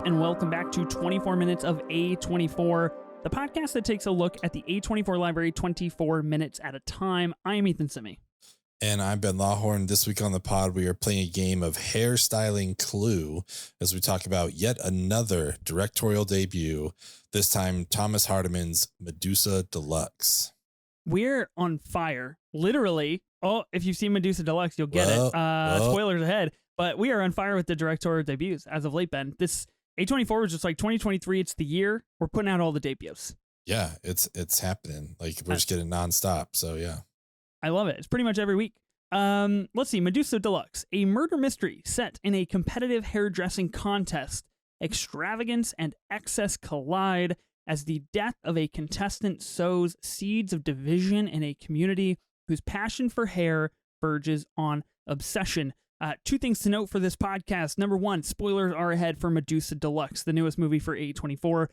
and welcome back to 24 Minutes of A24, the podcast that takes a look at the A24 library 24 minutes at a time. I am Ethan Simi. And I'm Ben Lawhorn. This week on the pod, we are playing a game of hairstyling Clue as we talk about yet another directorial debut, this time Thomas Hardiman's Medusa Deluxe. We're on fire, literally. Oh, if you've seen Medusa Deluxe, you'll get it. Spoilers ahead. But we are on fire with the directorial debuts as of late, Ben. This A24 was just like 2023. It's the year. We're putting out all the debuts. Yeah, it's happening. Like, we're just getting nonstop. So, yeah. I love it. It's pretty much every week. Let's see. Medusa Deluxe, a murder mystery set in a competitive hairdressing contest. Extravagance and excess collide as the death of a contestant sows seeds of division in a community whose passion for hair verges on obsession. Two things to note for this podcast. Number one, spoilers are ahead for Medusa Deluxe, the newest movie for A24.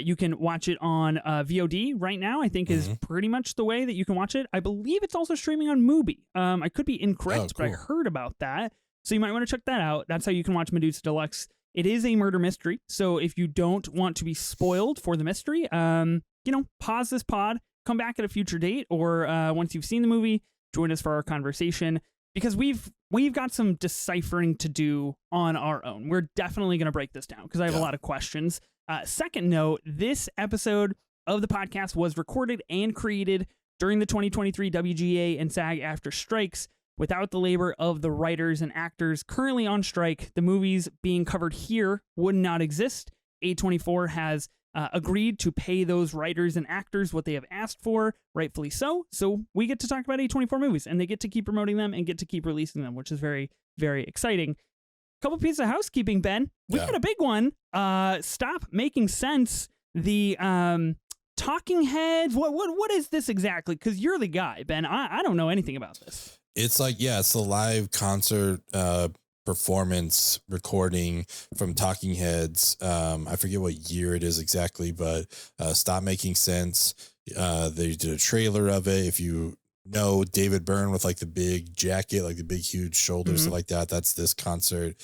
You can watch it on VOD right now, I think is pretty much the way that you can watch it. I believe it's also streaming on Mubi. I could be incorrect, but I heard about that. So you might want to check that out. That's how you can watch Medusa Deluxe. It is a murder mystery. So if you don't want to be spoiled for the mystery, pause this pod, come back at a future date, or once you've seen the movie, join us for our conversation. Because we've got some deciphering to do on our own. We're definitely going to break this down because I have a lot of questions. Second note, this episode of the podcast was recorded and created during the 2023 WGA and SAG-AFTRA strikes. Without the labor of the writers and actors currently on strike, the movies being covered here would not exist. A24 has agreed to pay those writers and actors what they have asked for, rightfully so. So we get to talk about A24 movies, and they get to keep promoting them and get to keep releasing them, which is very, very exciting. Couple pieces of housekeeping, Ben. We got a big one. Stop Making Sense. The Talking Heads. What is this exactly? Because you're the guy, Ben. I don't know anything about this. It's like, it's a live concert performance recording from Talking Heads. I forget what year it is exactly, but Stop Making Sense. They did a trailer of it. If you know David Byrne with like the big jacket, like the big huge shoulders, stuff like that, that's this concert.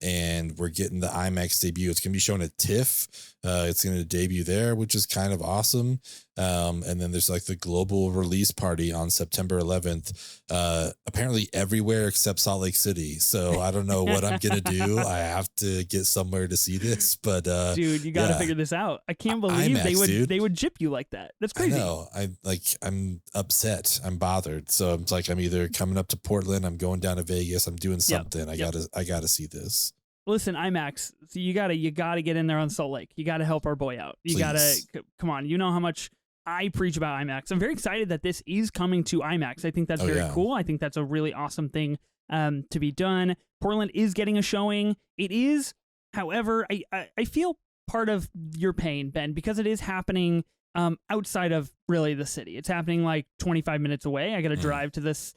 And we're getting the IMAX debut. It's gonna be shown at TIFF. It's gonna debut there, which is kind of awesome. And then there's like the global release party on September 11th, apparently everywhere except Salt Lake City. So I don't know what I'm going to do. I have to get somewhere to see this, but, dude, you got to figure this out. I can't believe IMAX, they would jip you like that. That's crazy. I know. I'm upset. I'm bothered. So I'm like, I'm either coming up to Portland, I'm going down to Vegas, I'm doing something. I gotta see this. Listen, IMAX, so you gotta get in there on Salt Lake. You gotta help our boy out. You gotta, come on. You know how much I preach about IMAX. I'm very excited that this is coming to IMAX. I think that's very cool. I think that's a really awesome thing to be done. Portland is getting a showing. It is, however, I feel part of your pain, Ben, because it is happening outside of really the city. It's happening like 25 minutes away. I got to drive to this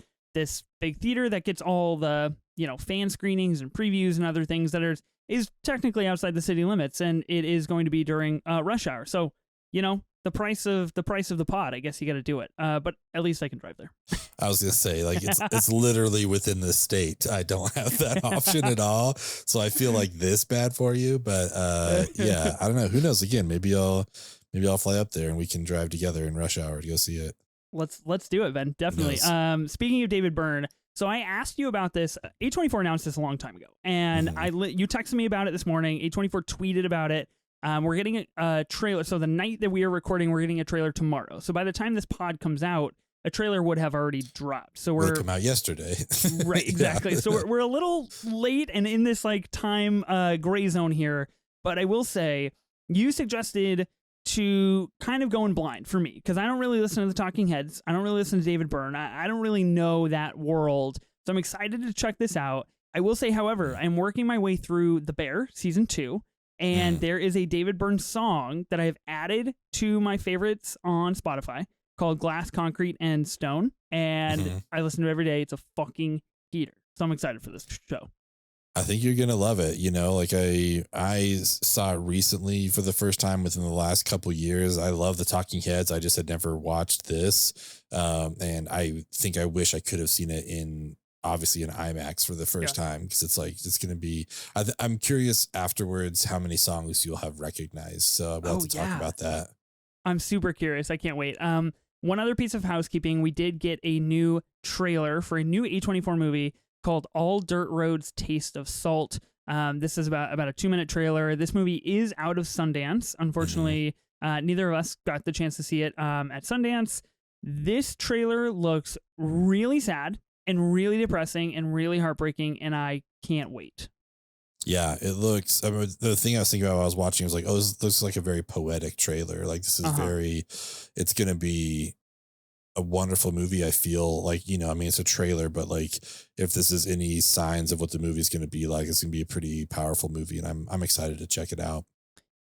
big theater that gets all the fan screenings and previews and other things that is technically outside the city limits, and it is going to be during rush hour. So the price of the pod, I guess you got to do it. But at least I can drive there. I was gonna say, like, it's literally within the state. I don't have that option at all, so I feel like this bad for you. But I don't know. Who knows? Again, maybe I'll fly up there and we can drive together in rush hour to go see it. Let's do it, Ben. Definitely. Speaking of David Byrne, so I asked you about this. A24 announced this a long time ago, and you texted me about it this morning. A24 tweeted about it. We're getting a trailer. So the night that we are recording, we're getting a trailer tomorrow. So by the time this pod comes out, a trailer would have already dropped. So we're come out yesterday. Right, exactly. So we're a little late and in this like time gray zone here. But I will say, you suggested to kind of go in blind for me, because I don't really listen to the Talking Heads. I don't really listen to David Byrne. I don't really know that world. So I'm excited to check this out. I will say, however, I'm working my way through The Bear season 2. And there is a David Byrne song that I have added to my favorites on Spotify called Glass, Concrete, and Stone. And I listen to it every day. It's a fucking heater. So I'm excited for this show. I think you're going to love it. Like I saw it recently for the first time within the last couple of years. I love the Talking Heads. I just had never watched this. And I think I wish I could have seen it in obviously in IMAX for the first Yeah. time, because it's like it's going to be. I'm curious afterwards how many songs you'll have recognized. So we'll have Oh to talk yeah. about that. I'm super curious. I can't wait. One other piece of housekeeping, we did get a new trailer for a new A24 movie called All Dirt Roads Taste of Salt. This is about a 2-minute trailer. This movie is out of Sundance. Unfortunately, neither of us got the chance to see it at Sundance. This trailer looks really sad and really depressing and really heartbreaking, and I can't wait. Yeah, it looks. I mean, the thing I was thinking about while I was watching was like, oh, this looks like a very poetic trailer. Like this is very. It's gonna be a wonderful movie. I feel like, I mean, it's a trailer, but like if this is any signs of what the movie's going to be like, it's going to be a pretty powerful movie, and I'm excited to check it out.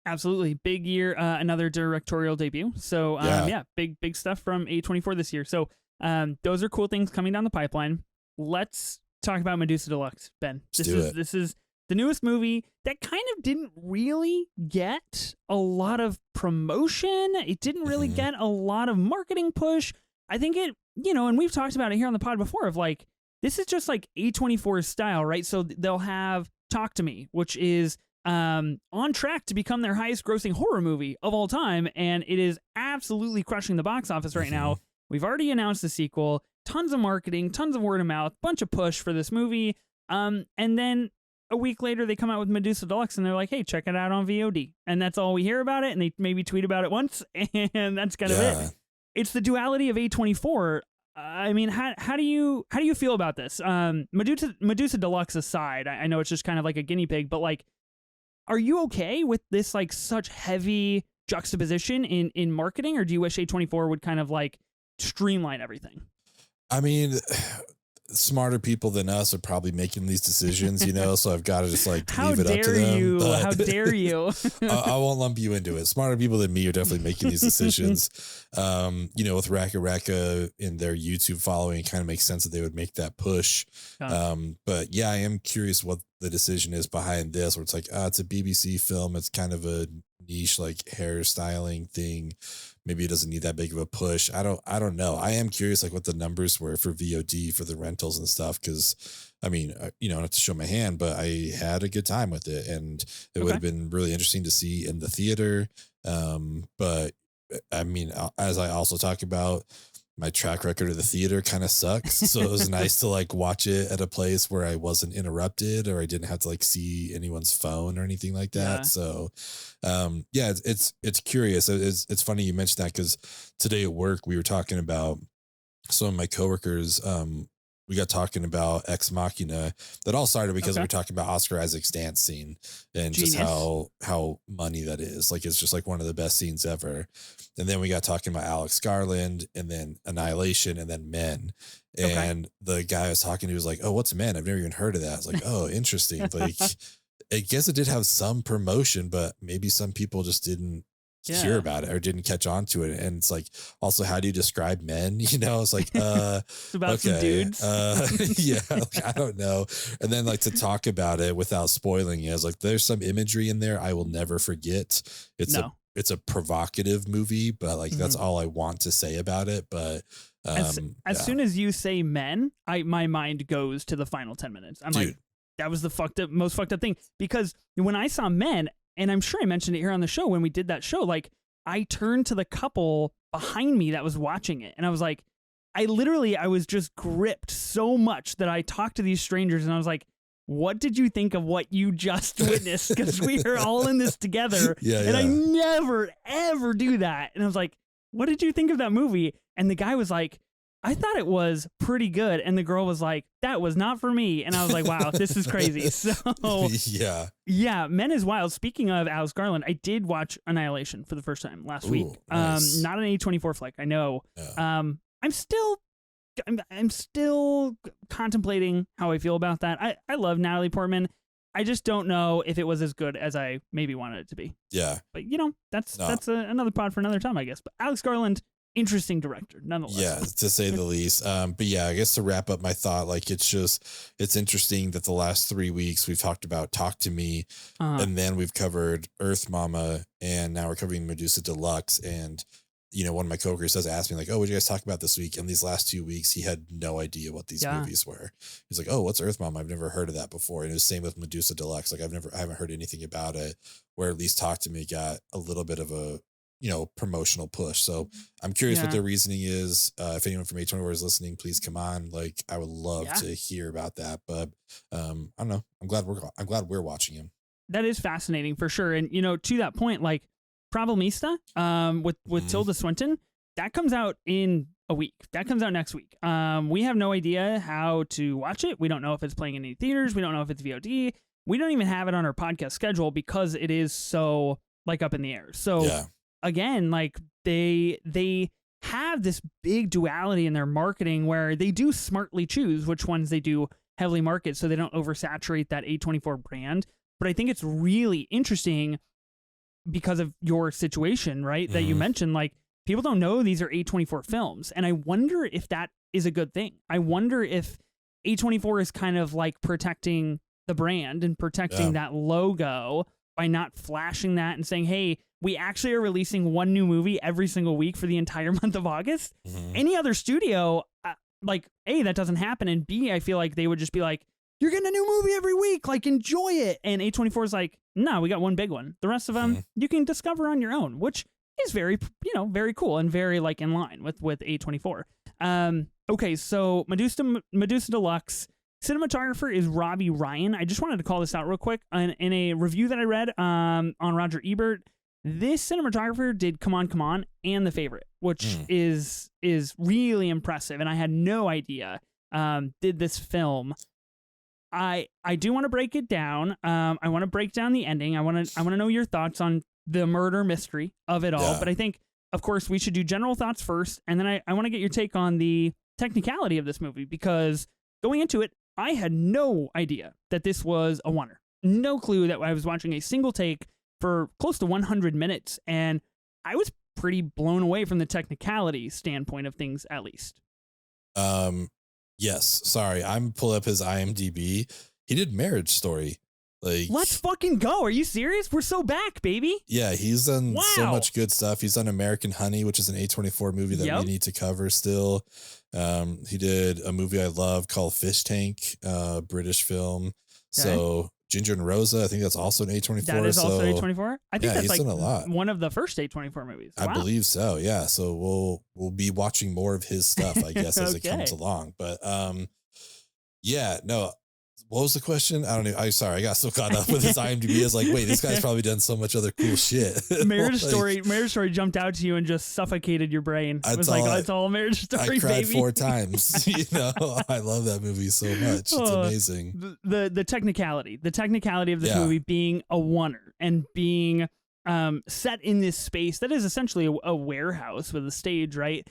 Absolutely. Big year, another directorial debut. So, yeah, big stuff from A24 this year. So, those are cool things coming down the pipeline. Let's talk about Medusa Deluxe, Ben. This is the newest movie that kind of didn't really get a lot of promotion. It didn't really get a lot of marketing push. I think it, and we've talked about it here on the pod before of like, this is just like A24's style, right? So they'll have Talk to Me, which is on track to become their highest grossing horror movie of all time. And it is absolutely crushing the box office right now. We've already announced the sequel, tons of marketing, tons of word of mouth, bunch of push for this movie. And then a week later, they come out with Medusa Deluxe and they're like, hey, check it out on VOD. And that's all we hear about it. And they maybe tweet about it once, and that's kind of it. It's the duality of A24. I mean, how do you feel about this? Medusa Deluxe aside, I know it's just kind of like a guinea pig, but like, are you okay with this like such heavy juxtaposition in marketing, or do you wish A24 would kind of like streamline everything? I mean, smarter people than us are probably making these decisions, so I've got to just like leave it up to them. How dare you? I won't lump you into it. Smarter people than me are definitely making these decisions. With Raka Raka in their YouTube following, it kind of makes sense that they would make that push. But yeah, I am curious what the decision is behind this, where it's like, it's a BBC film. It's kind of a niche like hairstyling thing. Maybe it doesn't need that big of a push. I don't know. I am curious like what the numbers were for VOD for the rentals and stuff. Cause I mean, not to show my hand, but I had a good time with it, and it would have been really interesting to see in the theater. But I mean, as I also talk about, my track record of the theater kind of sucks. So it was nice to like watch it at a place where I wasn't interrupted, or I didn't have to like see anyone's phone or anything like that. Yeah. So, it's curious. It's funny you mentioned that, because today at work, we were talking about some of my coworkers. We got talking about Ex Machina. That all started because we were talking about Oscar Isaac's dance scene and Genius. just how money that is. Like, it's just like one of the best scenes ever. And then we got talking about Alex Garland, and then Annihilation, and then Men. And the guy I was talking to was like, oh, what's Men? I've never even heard of that. I was like, oh, interesting. Like, I guess it did have some promotion, but maybe some people just didn't hear about it or didn't catch on to it. And it's like, also, how do you describe Men? It's like, it's about some dudes. Like, I don't know. And then like to talk about it without spoiling it, I was like, there's some imagery in there I will never forget. It's a provocative movie, but like that's all I want to say about it. But as soon as you say Men, my mind goes to the final 10 minutes. I'm like, that was the most fucked up thing, because when I saw Men, and I'm sure I mentioned it here on the show when we did that show, like I turned to the couple behind me that was watching it, and I was like, I was just gripped so much that I talked to these strangers, and I was like, what did you think of what you just witnessed? Because we are all in this together. I never, ever do that. And I was like, what did you think of that movie? And the guy was like, I thought it was pretty good. And the girl was like, that was not for me. And I was like, wow, this is crazy. So yeah, Men is wild. Speaking of Alex Garland, I did watch Annihilation for the first time last week. Nice. Not an A24 flick, I know. I'm still contemplating how I feel about that. I love Natalie Portman. I just don't know if it was as good as I maybe wanted it to be. Yeah. But that's another pod for another time, I guess. But Alex Garland, interesting director, nonetheless. Yeah, to say the least. But yeah, I guess to wrap up my thought, like it's interesting that the last 3 weeks we've talked about Talk to Me, and then we've covered Earth Mama, and now we're covering Medusa Deluxe. And one of my coworkers does ask me like, oh, what did you guys talk about this week? And these last 2 weeks, he had no idea what these Yeah. movies were. He's like, oh, what's Earth Mom? I've never heard of that before. And it was same with Medusa Deluxe. Like I haven't heard anything about it, where at least Talk to Me got a little bit of a, promotional push. So I'm curious what Yeah. their reasoning is. If anyone from A24 is listening, please come on. Like I would love Yeah. to hear about that. But I don't know. I'm glad we're watching him. That is fascinating for sure. And, to that point, like Problemista, with Tilda Swinton, that comes out in a week. That comes out next week. We have no idea how to watch it. We don't know if it's playing in any theaters. We don't know if it's VOD. We don't even have it on our podcast schedule because it is so like up in the air. So again, like they have this big duality in their marketing where they do smartly choose which ones they do heavily market so they don't oversaturate that A24 brand. But I think it's really interesting because of your situation, right? That you mentioned, like people don't know these are A24 films. And I wonder if that is a good thing. I wonder if A24 is kind of like protecting the brand and protecting that logo by not flashing that and saying, hey, we actually are releasing one new movie every single week for the entire month of August. Any other studio, like, A, that doesn't happen. And B, I feel like they would just be like, you're getting a new movie every week, like enjoy it. And A24 is like, no, we got one big one. The rest of them you can discover on your own, which is very, very cool and very like in line with A24. Okay, so Medusa Deluxe cinematographer is Robbie Ryan. I just wanted to call this out real quick. In a review that I read on Roger Ebert, this cinematographer did Come On, Come On and The Favorite, which is really impressive. And I had no idea did this film. I do want to break it down. I want to break down the ending. I want to know your thoughts on the murder mystery of it all. But I think, of course, we should do general thoughts first, and then I want to get your take on the technicality of this movie, because going into it, I had no idea that this was a oneer. No clue that I was watching a single take for close to 100 minutes, and I was pretty blown away from the technicality standpoint of things, at least. Yes. Sorry, I'm pulling up his IMDb. He did Marriage Story. Like, let's fucking go. Are you serious? We're so back, baby. Yeah, he's done so much good stuff. He's done American Honey, which is an A24 movie that we need to cover still. He did a movie I love called Fish Tank, British film. So Ginger and Rosa, I think that's also an A24. That is also A24? I think that's like done a lot. One of the first A24 movies. I believe so, yeah. So we'll be watching more of his stuff, I guess, as it comes along. But what was the question? I don't know. I'm sorry. I got so caught up with his IMDb. I was like, wait, this guy's probably done so much other cool shit. Marriage Story jumped out to you and just suffocated your brain. It was like, it's all Marriage Story, I cried baby. 4 times. I love that movie so much. It's amazing. The technicality of this movie being a oneer and being set in this space that is essentially a warehouse with a stage, right?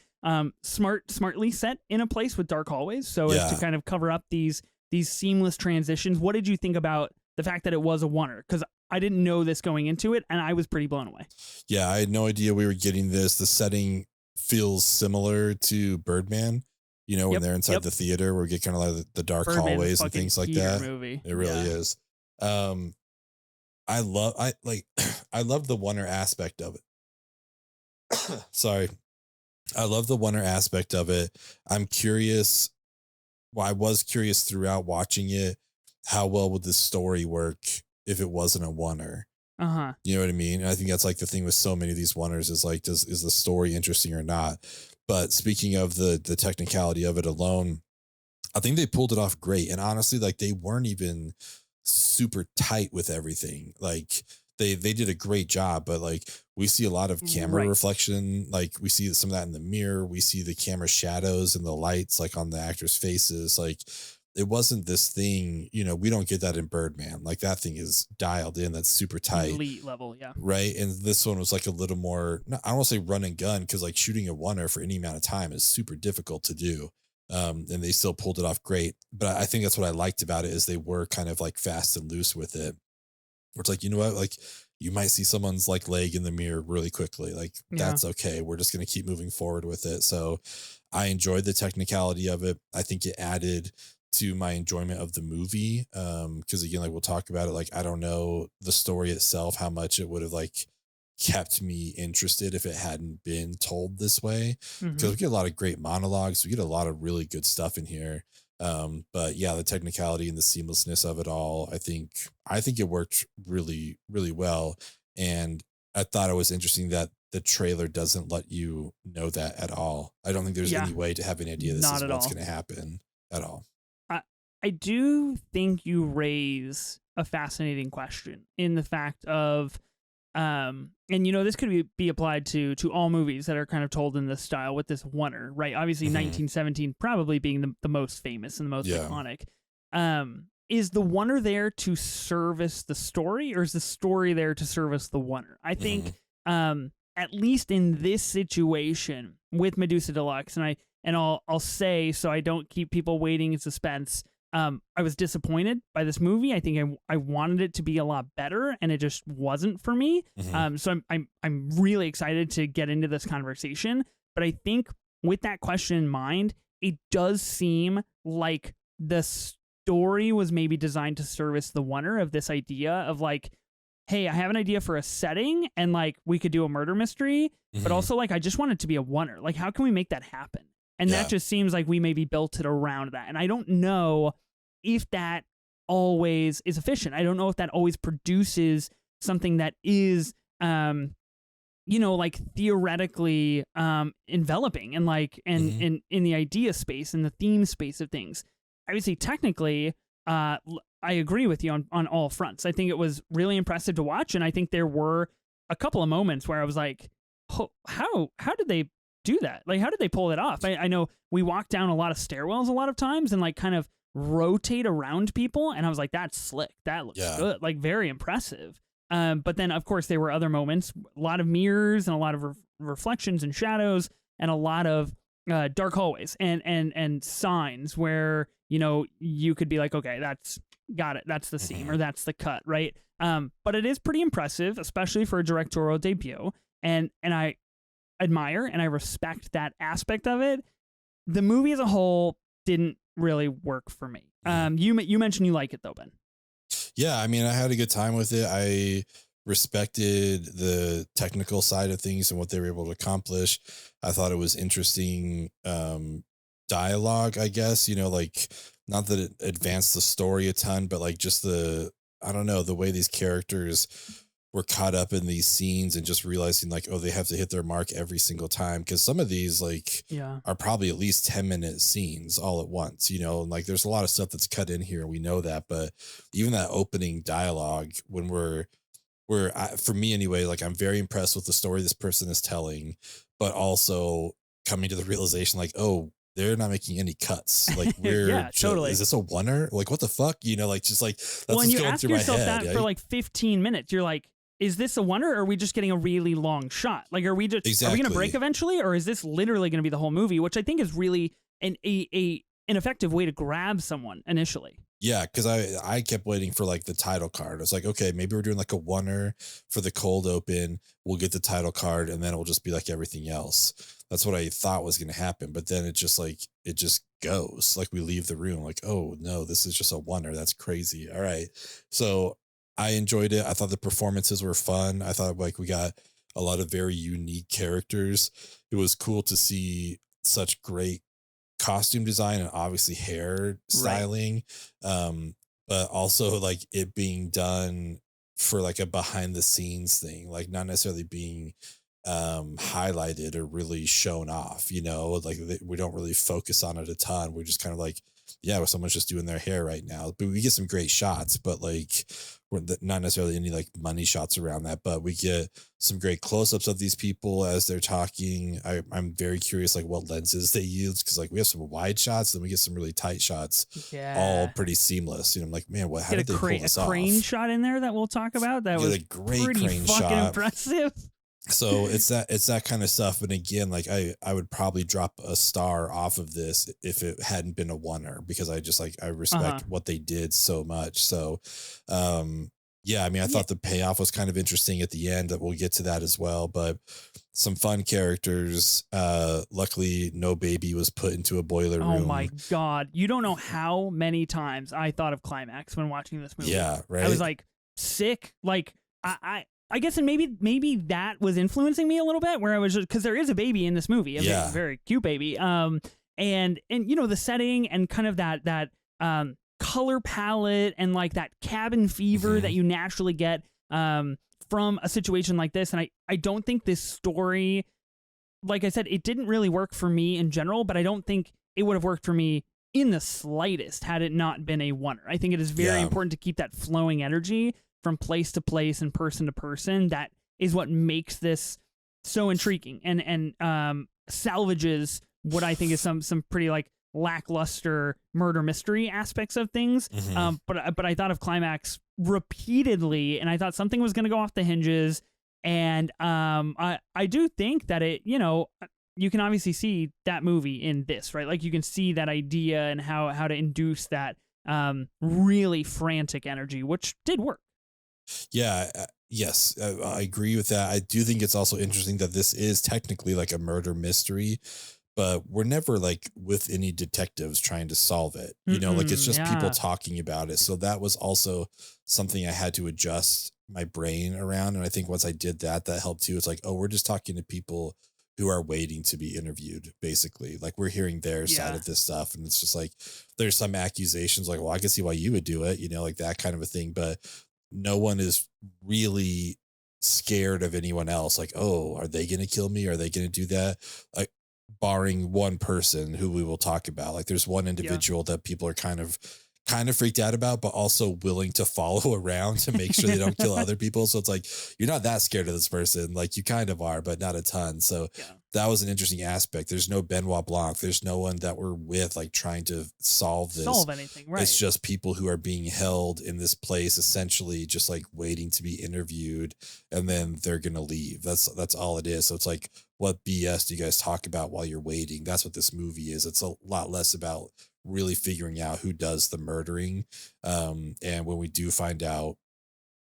Smartly set in a place with dark hallways, so as to kind of cover up these seamless transitions. What did you think about the fact that it was a oneer? Because I didn't know this going into it, and I was pretty blown away. Yeah, I had no idea we were getting this. The setting feels similar to Birdman, when they're inside the theater where we get kind of like the dark hallways and things like that. Movie. It really is. I love the oneer aspect of it. Sorry. I love the oneer aspect of it. I'm curious. Well, I was curious throughout watching it, how well would the story work if it wasn't a oneer? You know what I mean? And I think that's like the thing with so many of these oneers is like, is the story interesting or not? But speaking of the technicality of it alone, I think they pulled it off great. And honestly, like they weren't even super tight with everything. Like they did a great job, but like we see a lot of camera reflection. Like we see some of that in the mirror. We see the camera shadows and the lights like on the actors' faces. Like it wasn't this thing, we don't get that in Birdman. Like that thing is dialed in. That's super tight. Elite level. Yeah. Right. And this one was like a little more, I don't want to say run and gun, because like shooting a oneer for any amount of time is super difficult to do. And they still pulled it off great. But I think that's what I liked about it is they were kind of like fast and loose with it. Where it's like, you know what, like you might see someone's like leg in the mirror really quickly. Like that's okay. We're just going to keep moving forward with it. So I enjoyed the technicality of it. I think it added to my enjoyment of the movie. Because again, like we'll talk about it. Like, I don't know the story itself, how much it would have like kept me interested if it hadn't been told this way, Hmm. because we get a lot of great monologues, we get a lot of really good stuff in here. But yeah, the technicality and the seamlessness of it all, I think it worked really, really well. And I thought it was interesting that the trailer doesn't let you know that at all. I don't think there's Yeah, any way to have any idea this not is at what's all. going to happen at all. I I do think you raise a fascinating question in the fact of and this could be applied to all movies that are kind of told in this style with this oneer, right? Obviously Hmm. 1917 probably being the most famous and the most Yeah. iconic. Is the oneer there to service the story, or is the story there to service the oneer? I think Hmm. at least in this situation with Medusa Deluxe, and I'll say, so I don't keep people waiting in suspense. I was disappointed by this movie. I think I wanted it to be a lot better, and it just wasn't for me. Hmm. So I'm really excited to get into this conversation. But I think with that question in mind, it does seem like the story was maybe designed to service the oneer of this idea of like, hey, I have an idea for a setting, and like we could do a murder mystery, but Hmm. also like I just want it to be a oneer. Like, how can we make that happen? And that Yeah. just seems like we maybe built it around that. And I don't know if that always is efficient. I don't know if that always produces something that is like theoretically enveloping and like and Hmm. in the idea space and the theme space of things. I would say technically I agree with you on all fronts. I think it was really impressive to watch, and I think there were a couple of moments where I was like, how did they do that? Like, how did they pull it off? I know we walked down a lot of stairwells a lot of times and like kind of rotate around people, and I was like, that's slick. That looks Yeah. good. Like, very impressive. But then, of course, there were other moments, a lot of mirrors and a lot of reflections and shadows, and a lot of dark hallways and signs where you could be like, okay, that's got it. That's the seam, Hmm. or that's the cut, right? But it is pretty impressive, especially for a directorial debut, and I admire and I respect that aspect of it. The movie as a whole didn't really work for me. Hmm. You mentioned you like it though, Ben. Yeah, I mean, I had a good time with it. I respected the technical side of things and what they were able to accomplish. I thought it was interesting dialogue, I guess, like not that it advanced the story a ton, but like just I don't know, the way these characters were caught up in these scenes and just realizing like, oh, they have to hit their mark every single time. Cause some of these like Yeah. are probably at least 10-minute scenes all at once, and like there's a lot of stuff that's cut in here. We know that, but even that opening dialogue when for me anyway, like I'm very impressed with the story this person is telling, but also coming to the realization like, oh, they're not making any cuts. Like Yeah, totally. is this a oneer? Like what the fuck? Like just like that's Well, and what's you going ask through my yourself head. that for like 15 minutes. You're like, is this a wonder, or are we just getting a really long shot? Like, are we going to break Exactly. eventually, or is this literally going to be the whole movie? Which I think is really an effective way to grab someone initially. Yeah, because I kept waiting for like the title card. I was like, okay, maybe we're doing like a oneer for the cold open. We'll get the title card, and then it'll just be like everything else. That's what I thought was going to happen. But then it just goes. Like we leave the room, like, oh no, this is just a oneer. That's crazy. All right, so I enjoyed it. I thought the performances were fun. I thought like we got a lot of very unique characters. It was cool to see such great costume design and obviously hair Right. styling, but also like it being done for like a behind the scenes thing, like not necessarily being highlighted or really shown off, like we don't really focus on it a ton. We're just kind of like, yeah, well, someone's just doing their hair right now, but we get some great shots, but like not necessarily any like money shots around that, but we get some great close-ups of these people as they're talking. I'm very curious like what lenses they use, because like we have some wide shots, then we get some really tight shots, all Yeah. pretty seamless. I'm like, man, how Get did they pull a this crane off? shot in there that we'll talk about. That Get was a great pretty crane fucking shot. impressive. So it's that kind of stuff. And again, like I would probably drop a star off of this if it hadn't been a oneer, because I just like I Uh-huh. respect what they did so much. So yeah, I mean, I Yeah. thought the payoff was kind of interesting at the end, that we'll get to that as well, but some fun characters. Luckily no baby was put into a boiler Oh my room. god. You don't know how many times I thought of Climax when watching this movie. Yeah, I was right. like, sick. Like, I I guess, and maybe that was influencing me a little bit, where I was just, because there is a baby in this movie, a very, very cute baby, and you know, the setting and kind of that color palette and like that cabin fever that you naturally get from a situation like this. And I don't think this story, like I said, it didn't really work for me in general, but I don't think it would have worked for me in the slightest had it not been a oneer. I think it is very important to keep that flowing energy from place to place and person to person. That is what makes this so intriguing and salvages what I think is some pretty like lackluster murder mystery aspects of things. But I thought of climax repeatedly, and I thought something was going to go off the hinges. And I do think that it, you know, you can obviously see that movie in this, right? Like you can see that idea and how to induce that really frantic energy, which did work. Yeah. Yes, I agree with that. I do think it's also interesting that this is technically like a murder mystery, but we're never like with any detectives trying to solve it. You know, like it's just people talking about it. So that was also something I had to adjust my brain around. And I think once I did that, that helped too. It's like, oh, we're just talking to people who are waiting to be interviewed, basically. Like we're hearing their side of this stuff. And it's just like, there's some accusations like, well, I can see why you would do it, you know, like that kind of a thing. But no one is really scared of anyone else. Like, oh, are they going to kill me? Are they going to do that? Like, barring one person who we will talk about. Like there's one individual that people are kind of freaked out about, but also willing to follow around to make sure they don't kill other people. So it's like, you're not that scared of this person. Like you kind of are, but not a ton. So that was an interesting aspect. There's no Benoit Blanc. There's no one that we're with, like trying to solve anything. Right. It's just people who are being held in this place, essentially just like waiting to be interviewed, and then they're going to leave. That's all it is. So it's like, what BS do you guys talk about while you're waiting? That's what this movie is. It's a lot less about really figuring out who does the murdering. And when we do find out,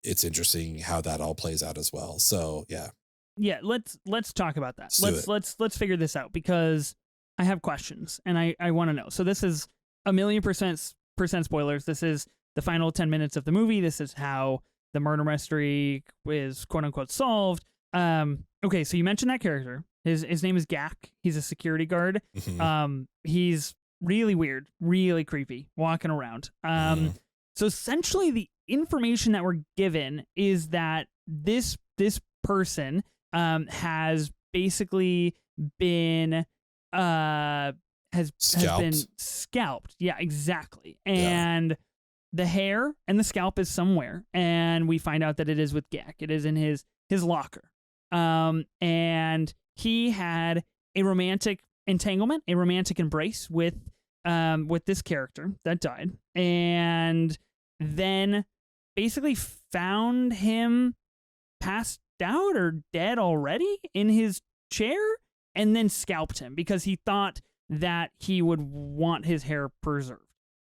it's interesting how that all plays out as well. So yeah, let's talk about that. Let's figure this out, because I have questions and I want to know. So this is 1,000,000% spoilers. This is the final 10 minutes of the movie. This is how the murder mystery is quote unquote solved. Okay, so you mentioned that character. His name is Gak. He's a security guard. He's really weird, really creepy, walking around. So essentially the information that we're given is that this person has basically been has been scalped. Yeah, exactly. And the hair and the scalp is somewhere, and we find out that it is with Gak. It is in his locker. And he had a romantic entanglement, a romantic embrace with this character that died, and then basically found him passed out or dead already in his chair, and then scalped him because he thought that he would want his hair preserved.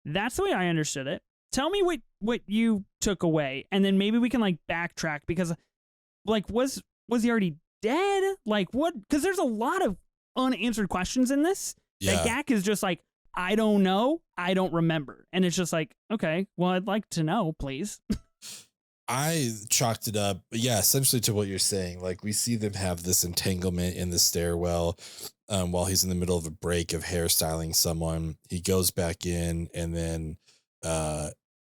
That's the way I understood it. Tell me what you took away, and then maybe we can like backtrack, because like was he already dead? Like what? Because there's a lot of unanswered questions in this. That Gak is just like, I don't know, I don't remember, and it's just like, okay, well, I'd like to know, please. I chalked it up, essentially to what you're saying. Like we see them have this entanglement in the stairwell while he's in the middle of a break of hairstyling someone. He goes back in and then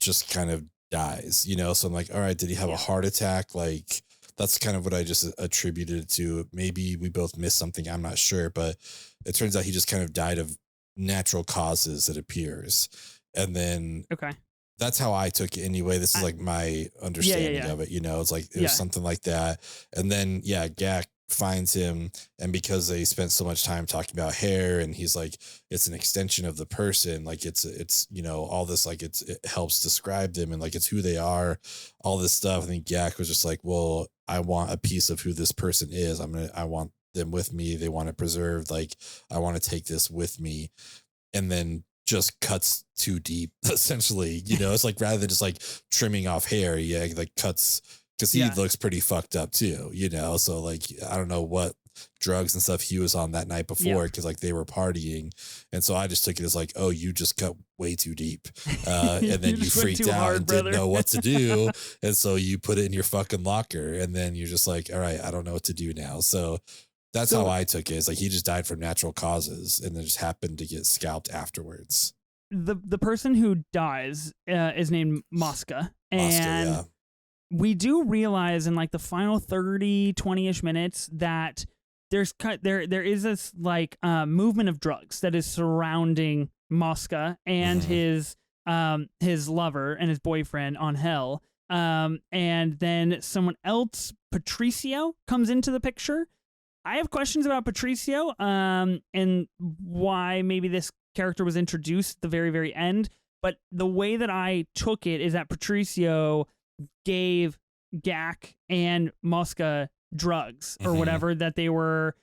just kind of dies, you know? So I'm like, all right, did he have a heart attack? Like that's kind of what I just attributed it to. Maybe we both missed something, I'm not sure, but it turns out he just kind of died of natural causes, it appears. And then that's how I took it anyway. This is like my understanding of it, you know? It's like it was something like that. And then Gak finds him, and because they spent so much time talking about hair, and he's like, it's an extension of the person, like it's you know, all this, like it helps describe them, and like it's who they are, all this stuff. And then Gak was just like, well, I want a piece of who this person is. I want them with me. They want it preserved. Like I want to take this with me. And then just cuts too deep, essentially, you know? It's like, rather than just like trimming off hair, like cuts, because he looks pretty fucked up too, you know? So like, I don't know what drugs and stuff he was on that night before, because like they were partying. And so I just took it as like, oh, you just got way too deep. And then you freaked out hard, and brother. didn't know what to do. And so you put it in your fucking locker, and then you're just like, all right, I don't know what to do now. So that's how I took it. It's like he just died from natural causes and then just happened to get scalped afterwards. The person who dies is named Mosca. And we do realize in like the final 30, 20-ish minutes that there is this like movement of drugs that is surrounding Mosca and his lover and his boyfriend on Hell. And then someone else, Patricio, comes into the picture. I have questions about Patricio and why maybe this character was introduced at the very, very end. But the way that I took it is that Patricio gave Gak and Mosca drugs or whatever that they were,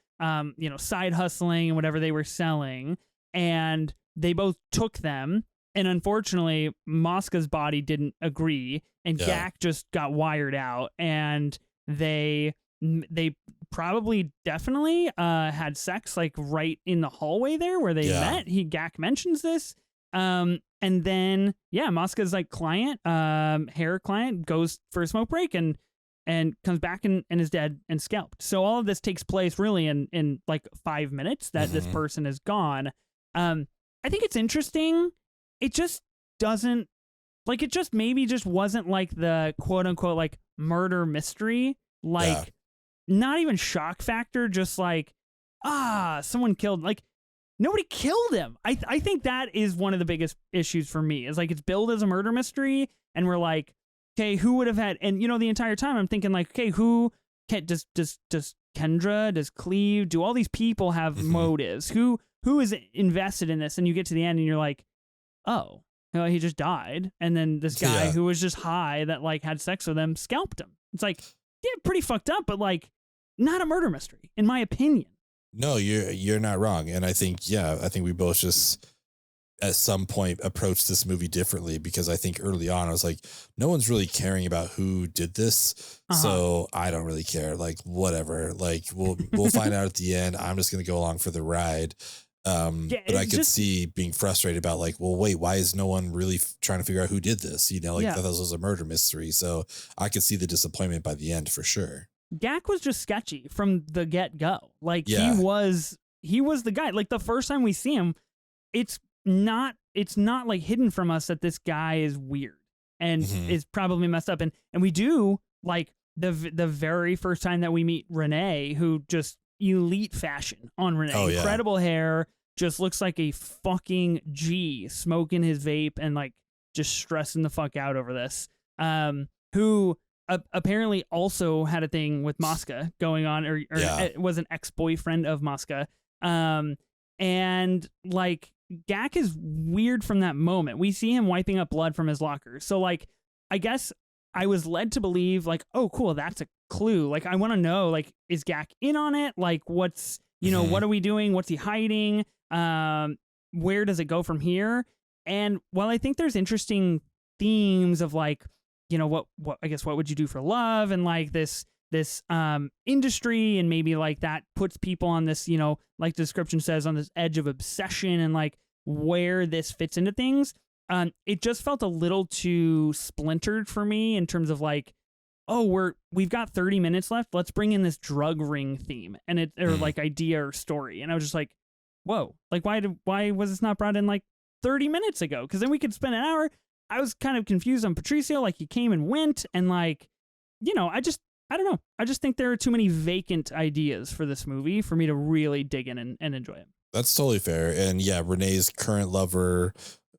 side hustling and whatever they were selling. And they both took them. And unfortunately, Mosca's body didn't agree. And Gak just got wired out. And they probably definitely had sex like right in the hallway there where they met. Gak mentions this. And then Mosca's like client, hair client, goes for a smoke break and comes back and is dead and scalped. So all of this takes place really in like 5 minutes that this person is gone. I think it's interesting. It just doesn't like, it just maybe just wasn't like the quote unquote like murder mystery, like not even shock factor, just like, someone killed, like nobody killed him. I think that is one of the biggest issues for me, is like it's billed as a murder mystery and we're like, okay, who would have had, and the entire time I'm thinking like, okay, who does Kendra, does Cleve, do all these people have motives? Who is invested in this? And you get to the end and you're like, oh, he just died. And then this guy who was just high that like had sex with him scalped him. It's like, pretty fucked up, but like not a murder mystery in my opinion. No, you're not wrong. And I think we both just at some point approached this movie differently, because I think early on I was like, no one's really caring about who did this. So I don't really care. Like, whatever. Like we'll find out at the end. I'm just going to go along for the ride. But I could see being frustrated about like, well, wait, why is no one really trying to figure out who did this? That this was a murder mystery. So I could see the disappointment by the end for sure. Gak was just sketchy from the get-go. Like he was the guy. Like the first time we see him, it's not like hidden from us that this guy is weird and is probably messed up. And we do like the very first time that we meet Renee, who just elite fashion on Renee, incredible hair, just looks like a fucking G, smoking his vape and like just stressing the fuck out over this. Who apparently also had a thing with Mosca going on, or was an ex-boyfriend of Mosca. And like Gak is weird from that moment. We see him wiping up blood from his locker. So like, I guess I was led to believe like, oh, cool, that's a clue. Like, I want to know, like, is Gak in on it? Like, what's, what are we doing? What's he hiding? Where does it go from here? And while I think there's interesting themes of like, what I guess, what would you do for love? And like this industry, and maybe like that puts people on this, like the description says, on this edge of obsession, and like where this fits into things. It just felt a little too splintered for me in terms of like, oh, we've got 30 minutes left. Let's bring in this drug ring theme or like idea or story. And I was just like, whoa, like why was this not brought in like 30 minutes ago? Because then we could spend an hour. I was kind of confused on Patricio, like he came and went, and like, I don't know. I just think there are too many vacant ideas for this movie for me to really dig in and enjoy it. That's totally fair. And Renee's current lover,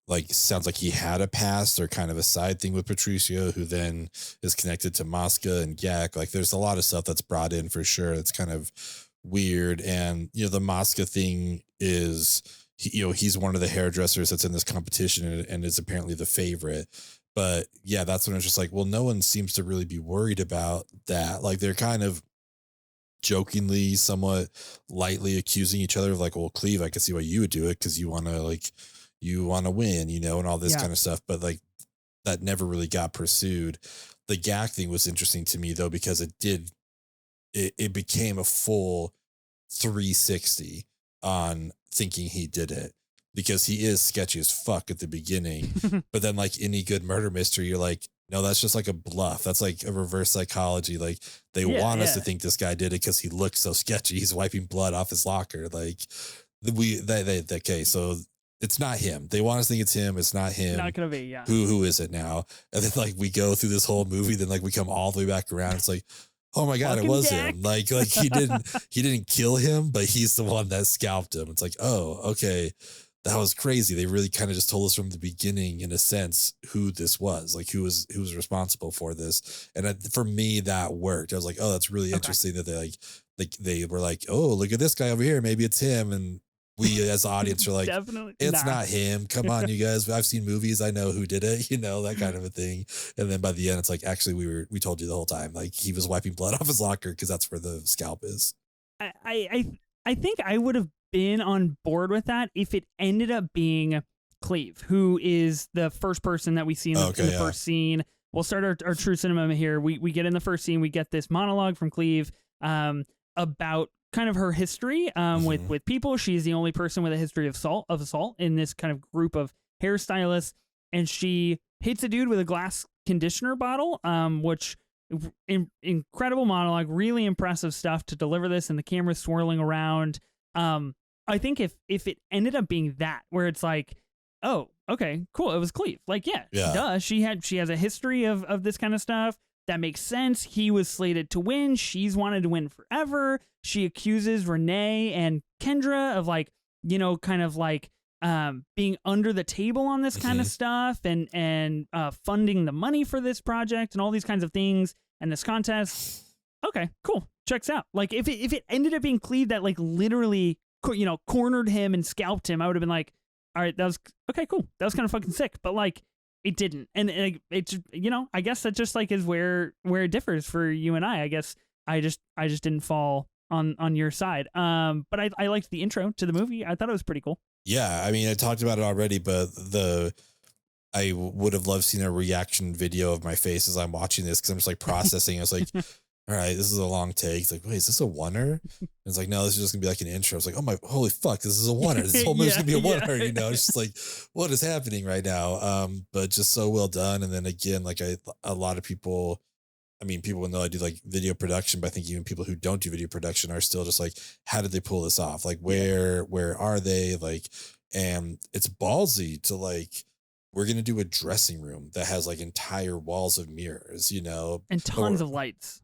like, sounds like he had a past or kind of a side thing with Patricio, who then is connected to Mosca and Gak. Like, there's a lot of stuff that's brought in for sure. It's kind of weird. And, the Mosca thing is, he's one of the hairdressers that's in this competition and is apparently the favorite. But that's when it's just like, well, no one seems to really be worried about that. Like, they're kind of jokingly, somewhat lightly accusing each other of like, well, Cleve, I can see why you would do it, because you want to win, and all this kind of stuff. But like, that never really got pursued. The Gak thing was interesting to me though, because it became a full 360 on thinking he did it, because he is sketchy as fuck at the beginning. But then, like any good murder mystery, you're like, no, that's just like a bluff. That's like a reverse psychology. Like they want us to think this guy did it because he looks so sketchy. He's wiping blood off his locker. Like okay, so it's not him. They want us to think it's him. It's not him. Not gonna be, yeah. Who is it now? And then like we go through this whole movie, then like we come all the way back around. It's like, oh my God, Fucking it was Jack. him. Like he didn't kill him, but he's the one that scalped him. It's like, oh, okay. That was crazy. They really kind of just told us from the beginning, in a sense, who this was, like who was responsible for this. And for me, that worked. I was like, oh, that's really interesting that they were like, oh, look at this guy over here. Maybe it's him. And we as audience are like, definitely it's not him. Come on, you guys. I've seen movies. I know who did it, that kind of a thing. And then by the end, it's like, actually, we told you the whole time. Like he was wiping blood off his locker because that's where the scalp is. I think I would have been on board with that if it ended up being Cleve, who is the first person that we see in the first scene. We'll start our true cinema here. We get in the first scene, we get this monologue from Cleve about kind of her history with people. She's the only person with a history of assault in this kind of group of hairstylists, and she hits a dude with a glass conditioner bottle, which incredible monologue, really impressive stuff to deliver this, and the camera's swirling around. I think if it ended up being that, where it's like, oh, okay, cool, it was Cleve. Like, yeah. Duh. She has a history of this kind of stuff. That makes sense. He was slated to win. She's wanted to win forever. She accuses Renee and Kendra of kind of being under the table on this kind of stuff and funding the money for this project and all these kinds of things and this contest. Okay, cool. Checks out. Like if it ended up being Cleve that like literally cornered him and scalped him, I would have been like, all right, that was okay, cool. That was kind of fucking sick. But like it didn't, and it I guess that just like is where it differs for you and I. I guess I just didn't fall on your side. But I liked the intro to the movie. I thought it was pretty cool. Yeah, I mean, I talked about it already, but I would have loved seeing a reaction video of my face as I'm watching this, because I'm just like processing. I was like, all right, this is a long take. It's like, wait, is this a oneer? And it's like, no, this is just gonna be like an intro. It's like, oh my, holy fuck, this is a oneer. This whole movie's gonna be a oneer. It's just like, what is happening right now? But just so well done. And then again, like a lot of people, I mean, people know I do like video production, but I think even people who don't do video production are still just like, how did they pull this off? Like, where are they? Like, and it's ballsy to like, we're going to do a dressing room that has like entire walls of mirrors, and tons of lights,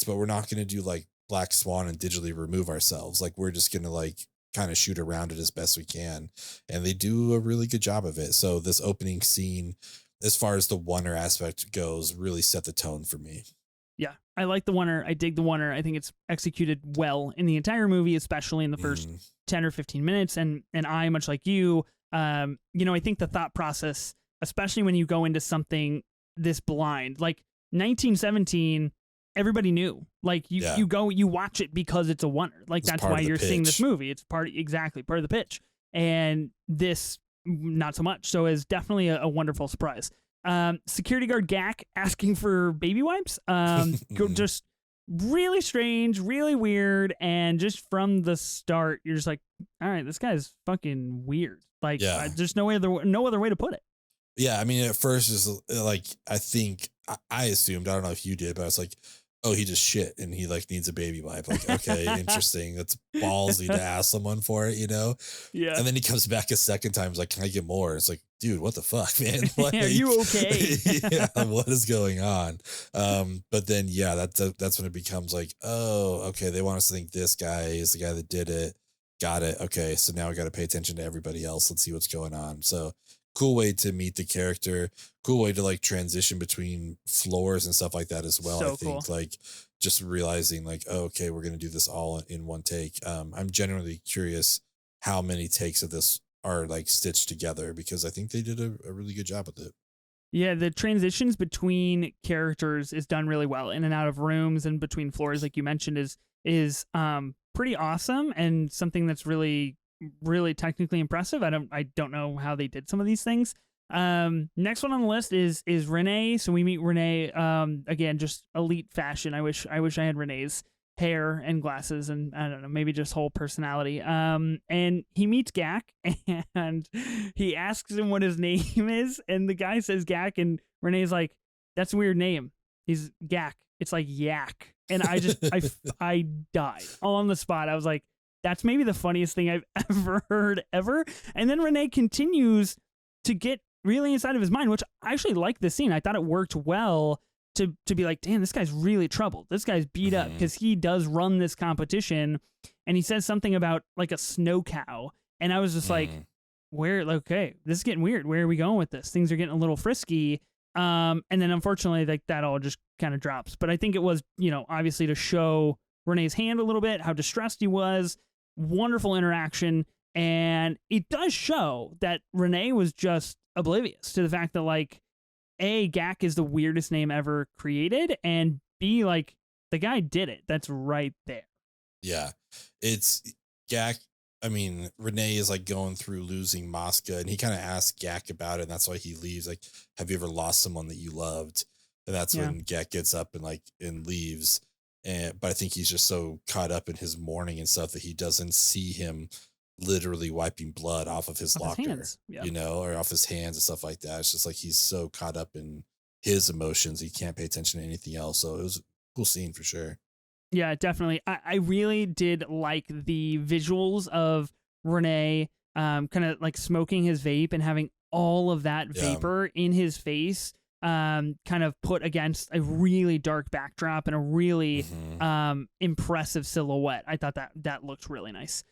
but we're not going to do like Black Swan and digitally remove ourselves. Like, we're just going to like kind of shoot around it as best we can. And they do a really good job of it. So this opening scene, as far as the oneer aspect goes, really set the tone for me. Yeah, I like the oneer. I dig the oneer. I think it's executed well in the entire movie, especially in the first 10 or 15 minutes. And I, much like you, I think the thought process, especially when you go into something this blind, like 1917, everybody knew. Like you watch it because it's a oneer. Like that's why you're seeing this movie. It's part of the pitch. And this, not so much. So it's definitely a wonderful surprise. Security guard Gak asking for baby wipes. Just really strange, really weird, and just from the start, you're just like, all right, this guy's fucking weird. Like, there's no other way to put it. Yeah, I mean, at first, it's like, I think I assumed, I don't know if you did, but I was like, oh, he just shit and he like needs a baby wipe. Like, okay, interesting. That's ballsy to ask someone for it, Yeah. And then he comes back a second time. He's like, can I get more? It's like, dude, what the fuck, man? Like, are you okay? Yeah, what is going on? But then, that's when it becomes like, oh, okay, they want us to think this guy is the guy that did it. Got it. Okay, so now we got to pay attention to everybody else. Let's see what's going on. So cool way to meet the character. Cool way to like transition between floors and stuff like that as well. So I think cool. like just realizing like, oh, okay, we're going to do this all in one take. I'm genuinely curious how many takes of this are like stitched together, because I think they did a really good job with it. Yeah, the transitions between characters is done really well, in and out of rooms and between floors, like you mentioned, is pretty awesome, and something that's really, really technically impressive. I don't know how they did some of these things. Next one on the list is Renee. So we meet Renee, again, just elite fashion. I wish I had Renee's hair and glasses and I don't know, maybe just whole personality. And he meets Gak and he asks him what his name is, and the guy says Gak, and Renee's like, "That's a weird name." He's Gak. It's like yak. And I died all on the spot. I was like, that's maybe the funniest thing I've ever heard ever. And then Renee continues to get really inside of his mind, which I actually like this scene. I thought it worked well to be like, damn, this guy's really troubled. This guy's beat up because he does run this competition. And he says something about like a snow cow. And I was just like, okay, this is getting weird. Where are we going with this? Things are getting a little frisky. And then unfortunately, like that all just kind of drops. But I think it was, obviously to show Renee's hand a little bit, how distressed he was. Wonderful interaction. And it does show that Renee was just oblivious to the fact that, like, A, Gak is the weirdest name ever created, and B, like, the guy did it. That's right there. Yeah. It's Gak. I mean, Renee is like going through losing Mosca, and he kind of asks Gak about it, and that's why he leaves. Like, have you ever lost someone that you loved? And that's when Gak gets up and leaves. But I think he's just so caught up in his mourning and stuff that he doesn't see him literally wiping blood off of his locker, or off his hands and stuff like that. It's just like he's so caught up in his emotions, he can't pay attention to anything else. So it was a cool scene for sure. Yeah, definitely. I really did like the visuals of Renee kind of like smoking his vape and having all of that vapor in his face kind of put against a really dark backdrop and a really impressive silhouette. I thought that looked really nice.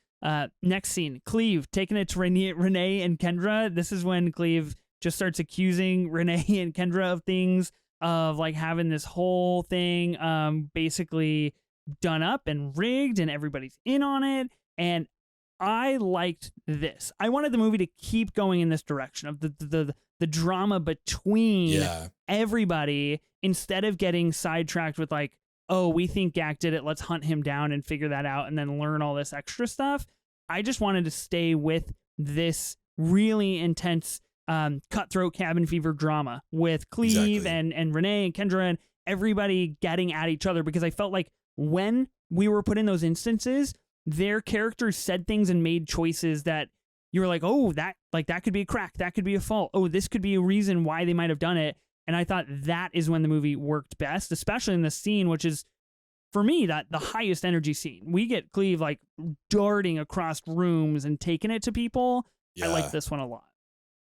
Next scene, Cleve taking it to Renee and Kendra. This is when Cleve just starts accusing Renee and Kendra of things, of like having this whole thing basically done up and rigged, and everybody's in on it. And I liked this. I wanted the movie to keep going in this direction of the drama between everybody, instead of getting sidetracked with like, oh, we think Gak did it, let's hunt him down and figure that out and then learn all this extra stuff. I just wanted to stay with this really intense cutthroat cabin fever drama with Cleve and Renee and Kendra and everybody getting at each other, because I felt like when we were put in those instances, their characters said things and made choices that you were like, oh, that could be a crack, that could be a fault, oh, this could be a reason why they might have done it. And I thought that is when the movie worked best, especially in the scene, which is, for me, that the highest energy scene. We get Cleve like darting across rooms and taking it to people. I like this one a lot.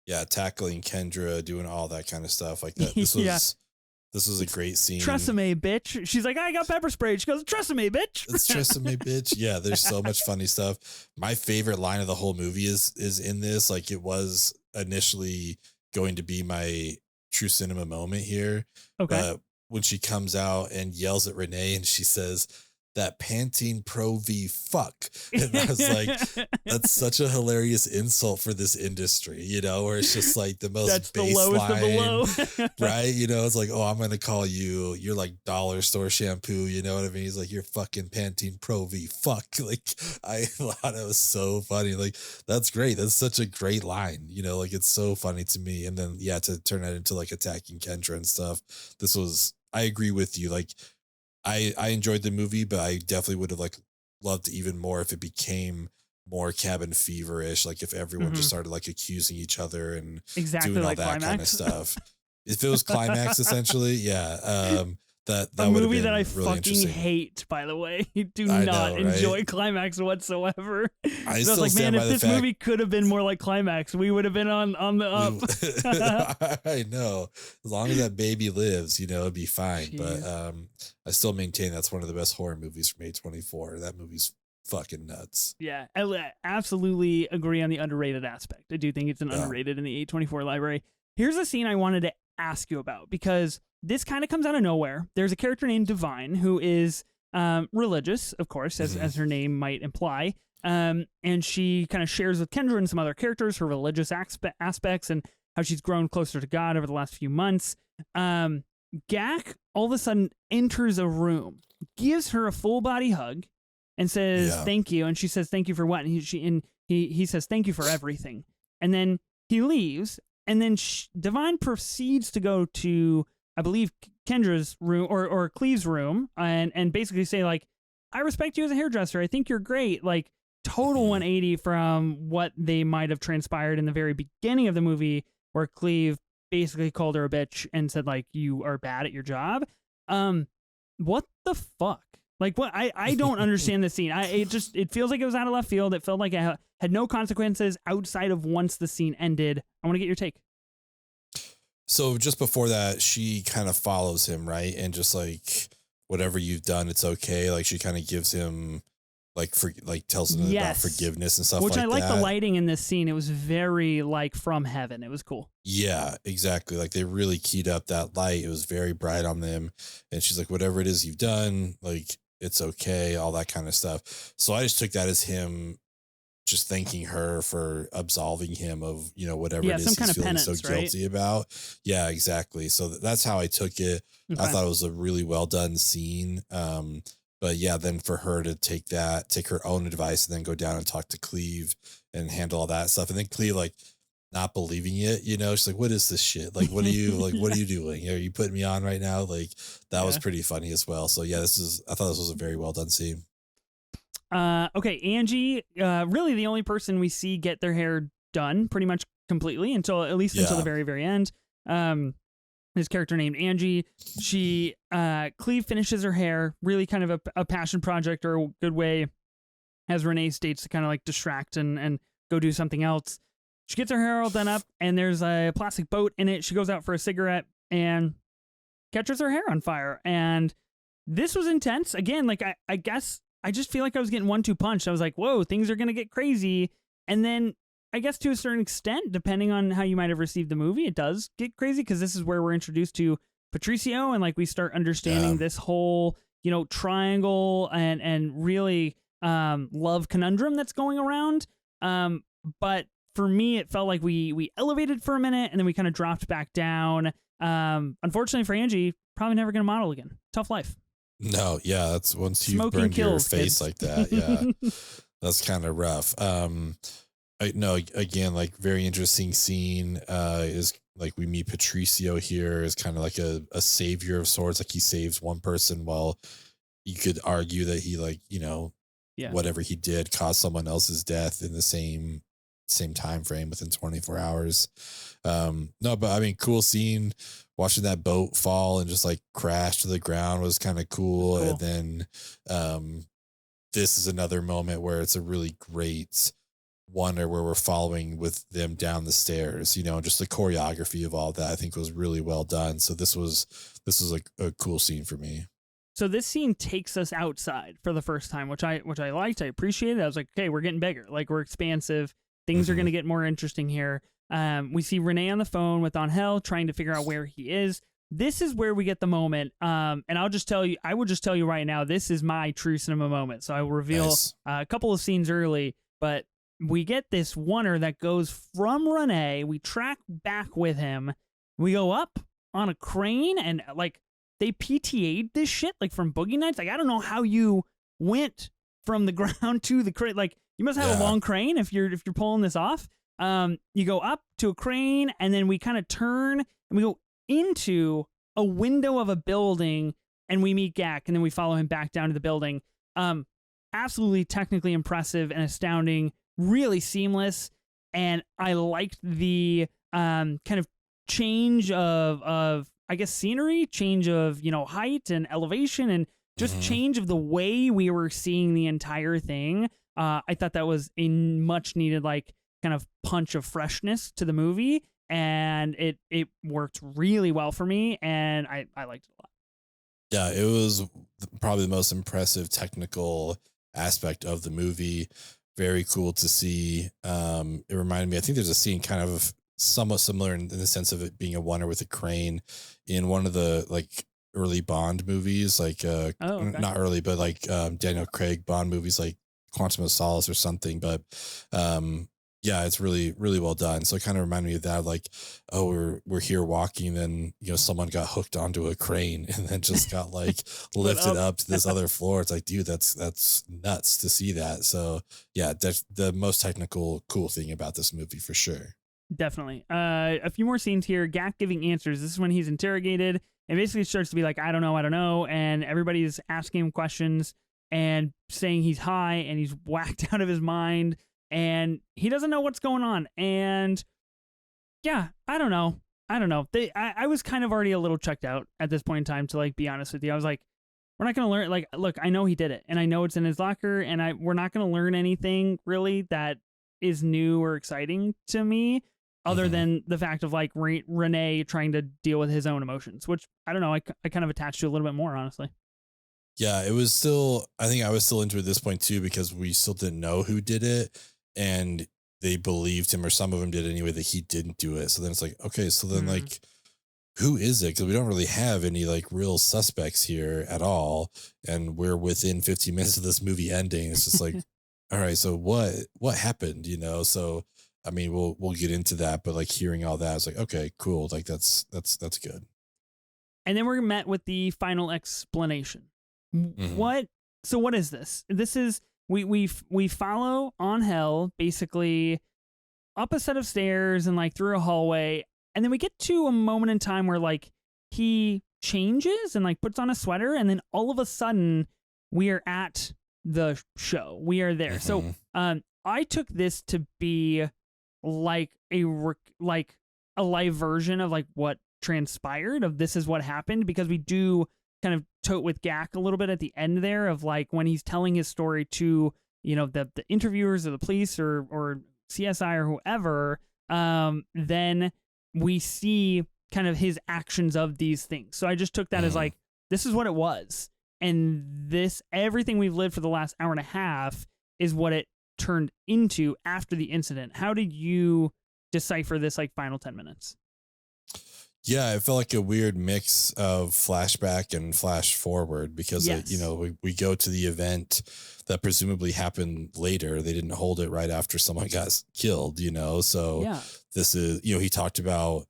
Yeah, tackling Kendra, doing all that kind of stuff like that. This was a great scene. Tresemme, bitch. She's like, I got pepper spray. She goes, Tresemme, bitch. It's Tresemme, bitch. Yeah, there's so much funny stuff. My favorite line of the whole movie is in this. Like, it was initially going to be my true cinema moment here. Okay. When she comes out and yells at Renee and she says, that Pantene Pro V fuck. And I was like, that's such a hilarious insult for this industry, where it's just like the most that's the lowest of the low. Right? It's like, oh, I'm going to call you're like dollar store shampoo. You know what I mean? He's like, you're fucking Pantene Pro V fuck. Like, I thought it was so funny. Like, that's great. That's such a great line, like it's so funny to me. And then, to turn that into like attacking Kendra and stuff. I agree with you. Like, I enjoyed the movie, but I definitely would have loved even more if it became more cabin feverish. Like if everyone just started like accusing each other and doing all like that Climax. kind of stuff. If it was Climax, essentially, that a movie that I really fucking hate, by the way. You do not enjoy Climax whatsoever. I was like, man, if this movie could have been more like Climax, we would have been on the up. I know. As long as that baby lives, it'd be fine. Jeez. But I still maintain that's one of the best horror movies from A24. That movie's fucking nuts. Yeah, I absolutely agree on the underrated aspect. I do think it's an underrated in the A24 library. Here's a scene I wanted to ask you about, because this kind of comes out of nowhere. There's a character named Divine who is religious, of course, as her name might imply. And she kind of shares with Kendra and some other characters her religious aspects and how she's grown closer to God over the last few months. Gak all of a sudden enters a room, gives her a full body hug, and says thank you. And she says thank you for what? And he says thank you for everything. And then he leaves. And then Divine proceeds to go to, I believe, Kendra's room or Cleve's room and basically say like, I respect you as a hairdresser. I think you're great. Like, total 180 from what they might have transpired in the very beginning of the movie, where Cleve basically called her a bitch and said, like, you are bad at your job. What the fuck? Like, what? I don't understand the scene. It feels like it was out of left field. It felt like it had no consequences outside of once the scene ended. I want to get your take. So just before that, she kind of follows him, right? And just like, whatever you've done, it's okay. Like, she kind of gives him tells him about forgiveness and stuff like that. Which I like the lighting in this scene. It was very like from heaven. It was cool. Yeah, exactly. Like, they really keyed up that light. It was very bright on them. And she's like, whatever it is you've done, like, it's okay, all that kind of stuff. So I just took that as him just thanking her for absolving him of, whatever it is some kind he's of feeling penance, so guilty about. Yeah, exactly. So that's how I took it. Okay. I thought it was a really well done scene. But yeah, then for her to take her own advice and then go down and talk to Cleve and handle all that stuff. And then Cleve, like, not believing it, she's like, what is this shit? Like, what are you, like, what are you doing? Are you putting me on right now? Like, that was pretty funny as well. So yeah, I thought this was a very well done scene. Okay, Angie, really the only person we see get their hair done pretty much completely until the very, very end. His character named Angie. She, Cleve finishes her hair, really kind of a passion project or a good way, as Renee states, to kind of like distract and go do something else. She gets her hair all done up, and there's a plastic boat in it. She goes out for a cigarette and catches her hair on fire. And this was intense. Again, like, I guess I just feel like I was getting 1-2 punched. I was like, whoa, things are going to get crazy. And then I guess to a certain extent, depending on how you might have received the movie, it does get crazy, because this is where we're introduced to Patricio, and like we start understanding this whole, triangle and really love conundrum that's going around. But for me, it felt like we elevated for a minute and then we kind of dropped back down. Unfortunately for Angie, probably never going to model again. Tough life. No, yeah, that's once you've burned your face like that. Yeah, that's kind of rough. Again, like, very interesting scene. Is like we meet Patricio here as kind of like a savior of sorts. Like, he saves one person, while you could argue that he, like, whatever he did caused someone else's death in the same time frame within 24 hours. No, but I mean, cool scene. Watching that boat fall and just like crash to the ground was kind of cool. And then this is another moment where it's a really great wonder, where we're following with them down the stairs, just the choreography of all that I think was really well done. So this was like a cool scene for me. So this scene takes us outside for the first time, which I liked. I appreciated it. I was like, okay, we're getting bigger. Like, we're expansive. Things are going to get more interesting here. We see Renee on the phone with Angel trying to figure out where he is. This is where we get the moment. And I will just tell you right now, this is my true cinema moment. So I will reveal a couple of scenes early, but we get this oneer that goes from Renee. We track back with him. We go up on a crane, and like, they PTA'd this shit, like, from Boogie Nights. Like, I don't know how you went from the ground to the crane. Like, you must have a long crane if you're pulling this off. You go up to a crane, and then we kind of turn and we go into a window of a building, and we meet Gak, and then we follow him back down to the building. Absolutely technically impressive and astounding, really seamless. And I liked the kind of change of I guess scenery, change of, height and elevation, and just change of the way we were seeing the entire thing. I thought that was a much needed, like, kind of punch of freshness to the movie, and it worked really well for me, and I liked it a lot. Yeah, it was probably the most impressive technical aspect of the movie. Very cool to see. It reminded me, I think there's a scene kind of somewhat similar in the sense of it being a wonder with a crane in one of the, like, early Bond movies, like not early, but like Daniel Craig Bond movies, like Quantum of Solace or something. But yeah, it's really, really well done. So it kind of reminded me of that, like, oh, we're here walking, and someone got hooked onto a crane and then just got like lifted up to this other floor. It's like, dude, that's nuts to see that. So yeah, that's the most technical cool thing about this movie for sure. Definitely. A few more scenes here. Gak giving answers. This is when he's interrogated, and basically starts to be like, I don't know. And everybody's asking him questions. and saying he's high and he's whacked out of his mind and he doesn't know what's going on. And yeah, I don't know. I was kind of already a little checked out at this point in time, to like be honest with you. I was like, we're not going to learn. Like, look, I know he did it and I know it's in his locker, and we're not going to learn anything really that is new or exciting to me, other than the fact of like Renee trying to deal with his own emotions, which I don't know. I kind of attached to a little bit more, honestly. Yeah, it was still, I think I was still into it at this point too, because we still didn't know who did it, and they believed him, or some of them did anyway, that he didn't do it. So then it's like, okay, so then like, who is it? Because we don't really have any like real suspects here at all. And we're within 15 minutes of this movie ending. It's just like, all right, so what happened? So I mean, we'll get into that, but like hearing all that, I was like, okay, cool. Like that's good. And then we're met with the final explanation. What is this? This is we follow Angel basically up a set of stairs and like through a hallway, and then we get to a moment in time where like he changes and like puts on a sweater, and then all of a sudden we are at the show. We are there. So I took this to be like a live version of like what transpired, of this is what happened, because we do kind of tote with Gak a little bit at the end there, of like when he's telling his story to, the interviewers or the police or CSI or whoever, then we see kind of his actions of these things. So I just took that as like, this is what it was. And everything we've lived for the last hour and a half is what it turned into after the incident. How did you decipher this like final 10 minutes? Yeah, it felt like a weird mix of flashback and flash forward, because we go to the event that presumably happened later. They didn't hold it right after someone got killed, so this is, he talked about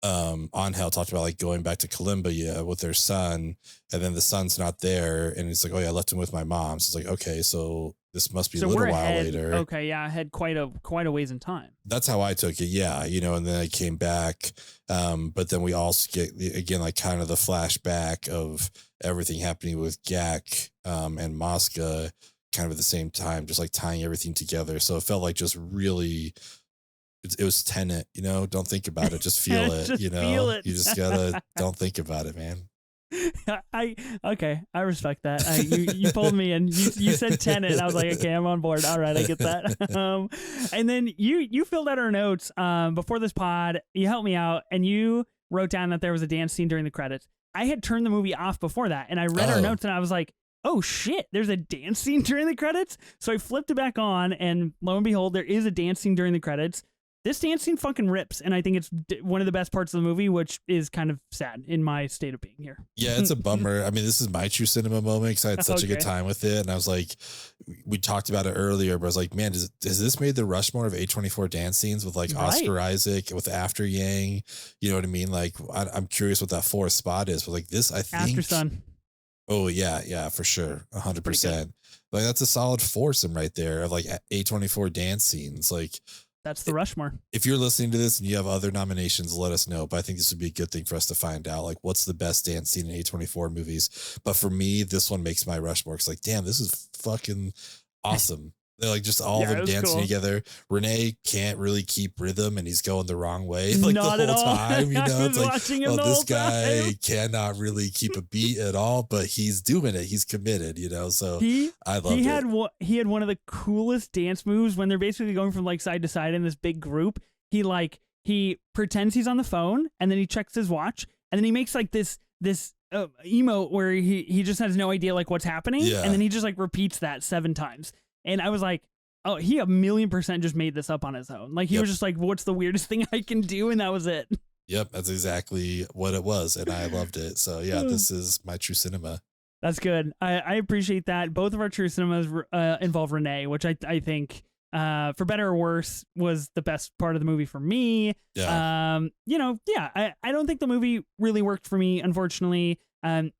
Angel talked about like going back to Colombia with their son, and then the son's not there, and it's like, oh yeah, I left him with my mom. So it's like, okay, so this must be a little while later. Okay, yeah, I had quite a ways in time. That's how I took it, yeah, and then I came back, but then we also get again like kind of the flashback of everything happening with Gak and Mosca kind of at the same time, just like tying everything together. So it felt like just really. It was Tenet, don't think about it. Just feel it, feel it. You just gotta, don't think about it, man. I respect that. You pulled me and you said Tenet, and I was like, okay, I'm on board. All right, I get that. And then you filled out our notes before this pod. You helped me out, and you wrote down that there was a dance scene during the credits. I had turned the movie off before that, and I read our notes, and I was like, oh shit, there's a dance scene during the credits. So I flipped it back on, and lo and behold, there is a dance scene during the credits. This dance scene fucking rips, and I think it's one of the best parts of the movie, which is kind of sad in my state of being here. Yeah, it's a bummer. I mean, this is my true cinema moment, because I had such a good time with it, and I was like, we talked about it earlier, but I was like, man, has this made the Rushmore of A24 dance scenes with like Oscar Isaac, with After Yang? You know what I mean? Like, I'm curious what that fourth spot is, but like this, I think. After Sun. Oh yeah, for sure, 100%. Like that's a solid foursome right there of like A24 dance scenes, like. That's the Rushmore. If you're listening to this and you have other nominations, let us know. But I think this would be a good thing for us to find out, like, what's the best dance scene in A24 movies. But for me, this one makes my Rushmore. It's like, damn, this is fucking awesome. They're like just all of them dancing together. Renee can't really keep rhythm, and he's going the wrong way like Not the whole time. It's like, this guy time. cannot really keep a beat at all, but he's doing it. He's committed, So I love it. He had one of the coolest dance moves when they're basically going from like side to side in this big group. He pretends he's on the phone, and then he checks his watch, and then he makes like this emote where he just has no idea like what's happening, and then he just like repeats that 7 times. And I was like, oh, he 1,000,000% just made this up on his own. Like he was just like, what's the weirdest thing I can do? And that was it. Yep, that's exactly what it was. And I loved it. So yeah, this is my true cinema. That's good. I appreciate that. Both of our true cinemas involve Renee, which I think, for better or worse, was the best part of the movie for me. Yeah. I don't think the movie really worked for me, unfortunately. I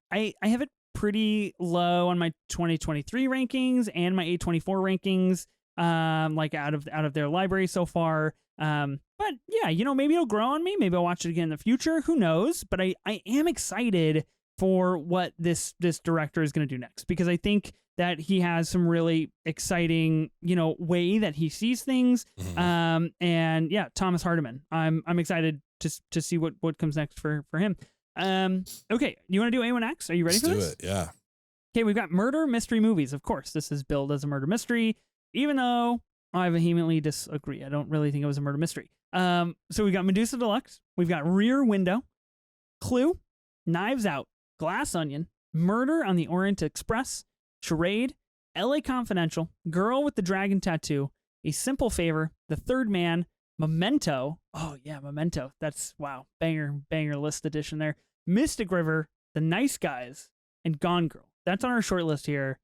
have it pretty low on my 2023 rankings and my A24 rankings, like out of their library so far. But yeah, maybe it'll grow on me. Maybe I'll watch it again in the future. Who knows? But I am excited for what this director is going to do next, because I think that he has some really exciting, way that he sees things. Mhm. And yeah, Thomas Hardiman. I'm excited to see what comes next for him. Okay, you want to do A1X? Are you ready Let's for do this? it. Yeah. Okay, we've got murder mystery movies. Of course, this is billed as a murder mystery, even though I vehemently disagree. I don't really think it was a murder mystery. So we got Medusa Deluxe. We've got Rear Window, Clue, Knives Out, Glass Onion, Murder on the Orient Express, Charade, L.A. Confidential, Girl with the Dragon Tattoo, A Simple Favor, The Third Man, Memento. Oh yeah, Memento. That's wow, banger list edition there. Mystic River, The Nice Guys, and Gone Girl. That's on our short list here.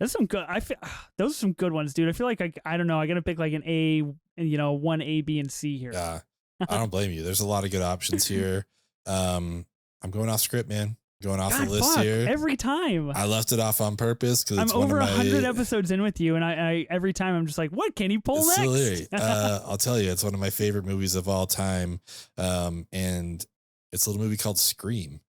That's some good. Those are some good ones, dude. I feel like I don't know. I gotta pick like an A, one A, B, and C here. Yeah. I don't blame you. There's a lot of good options here. I'm going off script, man. Going off the list here. Every time. I left it off on purpose because it's I'm over 100 my episodes in with you, and I every time I'm just like, what can he pull next? Silly. I'll tell you, it's one of my favorite movies of all time. And it's a little movie called Scream,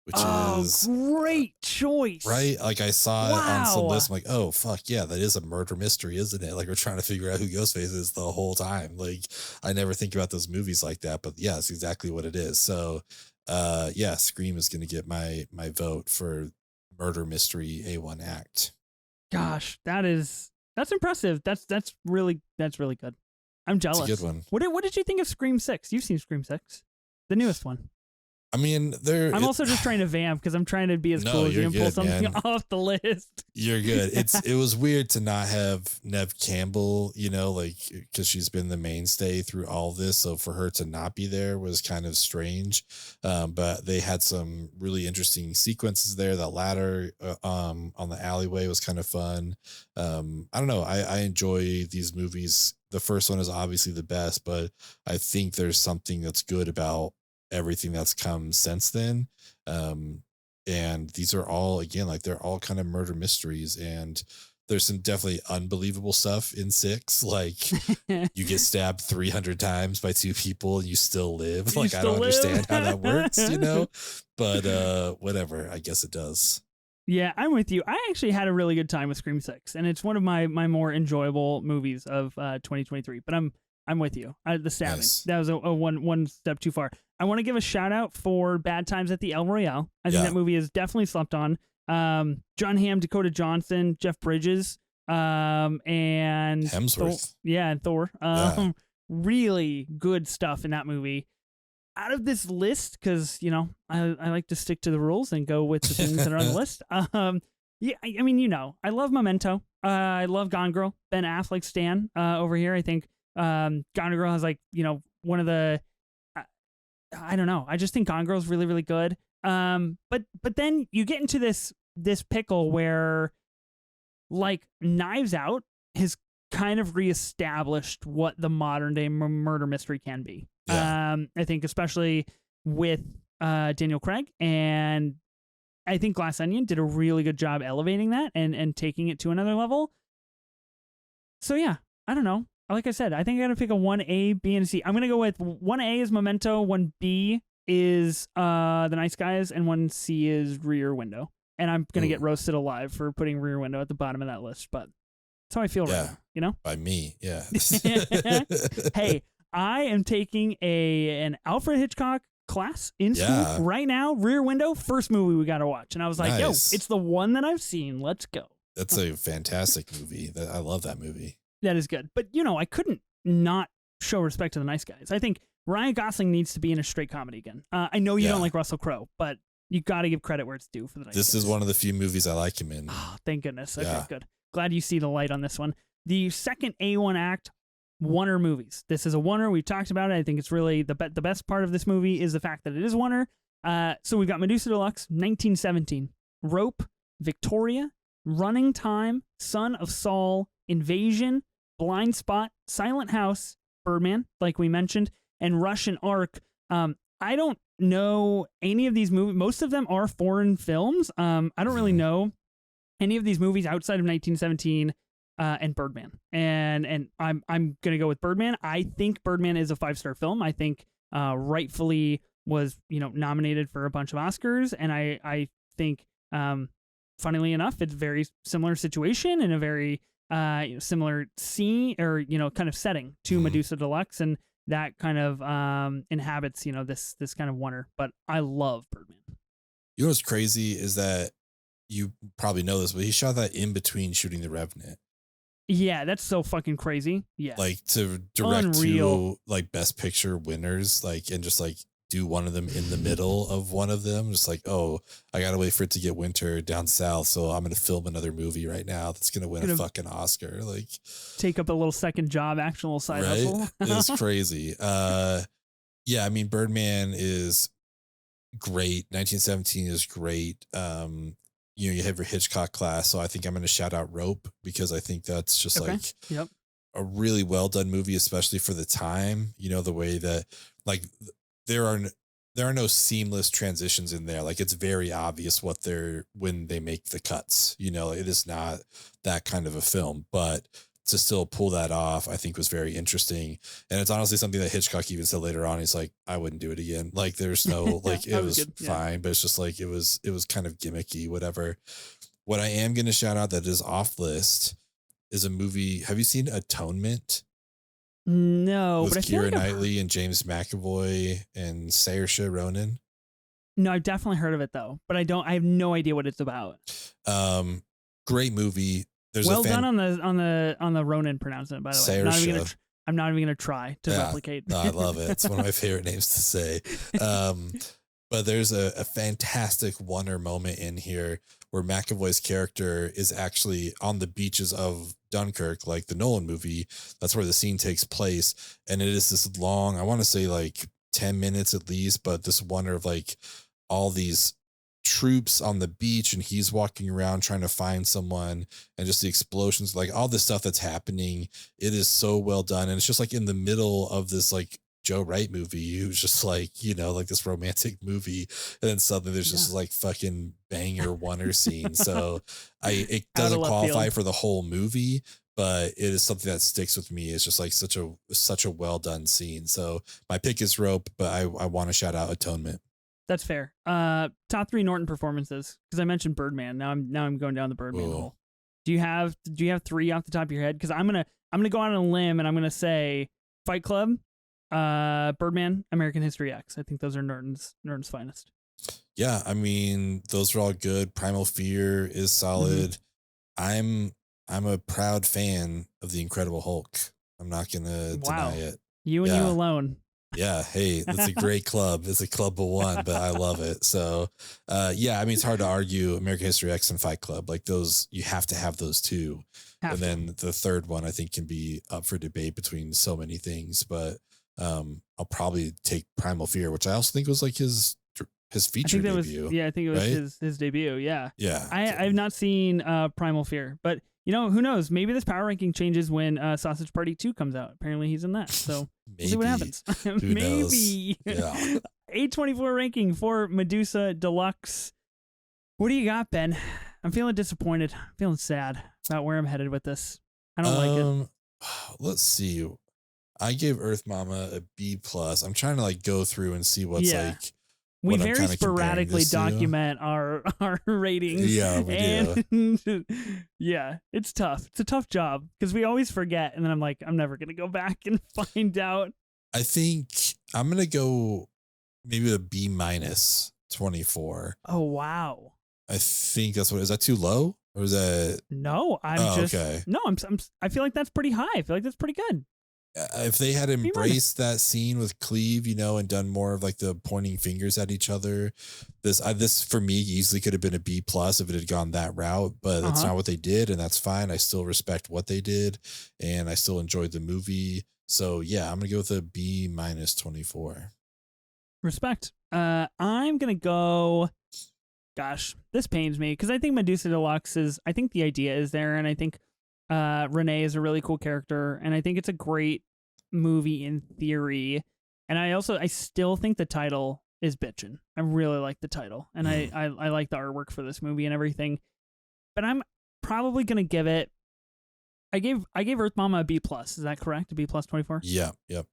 which is great choice. Right? Like I saw it on some list. I'm like, oh fuck yeah, that is a murder mystery, isn't it? Like we're trying to figure out who Ghostface is the whole time. Like I never think about those movies like that, but yeah, it's exactly what it is. So yeah, Scream is gonna get my vote for murder mystery A1 act. Gosh, that's impressive. That's really good. I'm jealous. It's a good one. What did you think of Scream 6? You've seen Scream 6, the newest one. I mean, I'm also just trying to vamp because I'm trying to be as cool as you and pull something off the list. You're good. It was weird to not have Neve Campbell, like because she's been the mainstay through all this. So for her to not be there was kind of strange. But they had some really interesting sequences there. The ladder on the alleyway was kind of fun. I don't know. I enjoy these movies. The first one is obviously the best, but I think there's something that's good about everything that's come since then. And these are all, again, like they're all kind of murder mysteries, and there's some definitely unbelievable stuff in 6. Like you get stabbed 300 times by 2 people and you still live. Like I don't understand how that works, but whatever, I guess it does. Yeah, I'm with you. I actually had a really good time with Scream 6, and it's one of my more enjoyable movies of 2023. But I'm with you. The stabbing. Nice. That was a one step too far. I want to give a shout out for Bad Times at the El Royale. I think that movie is definitely slept on. John Hamm, Dakota Johnson, Jeff Bridges, and Hemsworth. And Thor. Really good stuff in that movie. Out of this list, because I like to stick to the rules and go with the things that are on the list. Yeah, I mean, I love Memento. I love Gone Girl. Ben Affleck stan over here. I think Gone Girl has one of the I don't know. I just think Gone Girl is really, really good. But then you get into this pickle where like Knives Out has kind of reestablished what the modern day murder mystery can be. Yeah. I think especially with Daniel Craig, and I think Glass Onion did a really good job elevating that and taking it to another level. So yeah, I don't know. Like I said, I think I got to pick a 1A, B, and C. I'm going to go with 1A is Memento, 1B is The Nice Guys, and 1C is Rear Window. And I'm going to get roasted alive for putting Rear Window at the bottom of that list, but that's how I feel right now, By me, yeah. Hey, I am taking an Alfred Hitchcock class in school right now. Rear Window, first movie we got to watch. And I was like, yo, it's the one that I've seen. Let's go. That's a fantastic movie. I love that movie. That is good. But, I couldn't not show respect to The Nice Guys. I think Ryan Gosling needs to be in a straight comedy again. I know you don't like Russell Crowe, but you got to give credit where it's due for The Nice Guys. This is one of the few movies I like him in. Oh, thank goodness. Okay, good. Glad you see the light on this one. The second A1 act, Wonder movies. This is a Wonder. We've talked about it. I think it's really the best part of this movie is the fact that it is Wonder. So we've got Medusa Deluxe, 1917, Rope, Victoria, Running Time, Son of Saul, Invasion, Blind Spot, Silent House, Birdman, like we mentioned, and Russian Ark. I don't know any of these movies. Most of them are foreign films. I don't really know any of these movies outside of 1917 and Birdman. And I'm gonna go with Birdman. I think Birdman is a 5-star film. I think rightfully was nominated for a bunch of Oscars, and I think funnily enough, it's very similar situation and a very similar scene or kind of setting to Medusa Deluxe, and that kind of inhabits this kind of wonder. But I love Birdman. You know what's crazy is that you probably know this, but he shot that in between shooting The Revenant. Yeah, that's so fucking crazy. Yeah, Like to direct Unreal. to like Best Picture winners, like and just like do one of them in the middle of one of them. Just like, oh, I gotta wait for it to get winter down south, so I'm gonna film another movie right now that's gonna win a fucking Oscar. Like, take up a little second job, actual side hustle. It's crazy. Yeah, I mean, Birdman is great. 1917 is great. You have your Hitchcock class, so I think I'm going to shout out Rope because I think that's just like a really well done movie, especially for the time. The way that like there are no seamless transitions in there. Like it's very obvious when they make the cuts. It is not that kind of a film, but to still pull that off, I think was very interesting. And it's honestly something that Hitchcock even said later on. He's like, I wouldn't do it again. Like there's no, like, it was fine, but it's just like, it was kind of gimmicky, whatever. What I am going to shout out that is off list is a movie. Have you seen Atonement? No, with but Keira Knightley and James McAvoy and Saoirse Ronan. No, I've definitely heard of it though, but I have no idea what it's about. Great movie. There's done on the Ronan pronouncement, by the way. I'm not even gonna try to replicate. No, I love it. It's one of my favorite names to say. But there's a fantastic wonder moment in here where McAvoy's character is actually on the beaches of Dunkirk, like the Nolan movie. That's where the scene takes place. And it is this long, I want to say like 10 minutes at least, but this wonder of like all these troops on the beach and he's walking around trying to find someone and just the explosions, like all this stuff that's happening. It is so well done. And it's just like in the middle of this like Joe Wright movie who's just like, like this romantic movie. And then suddenly there's just like fucking banger wonder scene. So it doesn't qualify for the whole movie, but it is something that sticks with me. It's just like such a well done scene. So my pick is Rope, but I want to shout out Atonement. That's fair. Top 3 Norton performances, because I mentioned Birdman. Now I'm going down the Birdman hole. Do you have 3 off the top of your head? Because I'm gonna go out on a limb and I'm gonna say Fight Club, Birdman, American History X. I think those are Norton's finest. Yeah, I mean those are all good. Primal Fear is solid. I'm a proud fan of the Incredible Hulk. I'm not gonna deny it. You alone. Yeah, hey, that's a great club. It's a club of one, but I love it. So, yeah, I mean, it's hard to argue American History X and Fight Club. Like those, you have to have those two. Then the third one, I think, can be up for debate between so many things. But I'll probably take Primal Fear, which I also think was like his feature debut. I think it was his debut. Yeah. Yeah. I've not seen Primal Fear, but who knows? Maybe this power ranking changes when Sausage Party 2 comes out. Apparently he's in that. So we'll see what happens. Maybe. Yeah. A24 ranking for Medusa Deluxe. What do you got, Ben? I'm feeling disappointed. I'm feeling sad about where I'm headed with this. I don't like it. Let's see. I gave Earth Mama a B+. I'm trying to like go through and see what's like. We very sporadically document our ratings. Yeah, we do. Yeah, it's tough. It's a tough job because we always forget. And then I'm like, I'm never going to go back and find out. I think I'm going to go maybe a B- 24. Oh, wow. I think that's what, is that too low or is that? No, okay. No, I feel like that's pretty high. I feel like that's pretty good. If they had embraced that scene with Cleve, and done more of like the pointing fingers at each other, this for me easily could have been a B+ if it had gone that route, but that's not what they did. And that's fine. I still respect what they did and I still enjoyed the movie. So yeah, I'm going to go with a B- 24. Respect. I'm going to go, gosh, this pains me because I think Medusa Deluxe I think the idea is there. And I think Renee is a really cool character, and I think it's a great movie in theory. And I still think the title is bitchin'. I really like the title, and I like the artwork for this movie and everything. But I'm probably gonna give it. I gave Earth Mama a B+. Is that correct? A B+ 24. Yeah. Yep.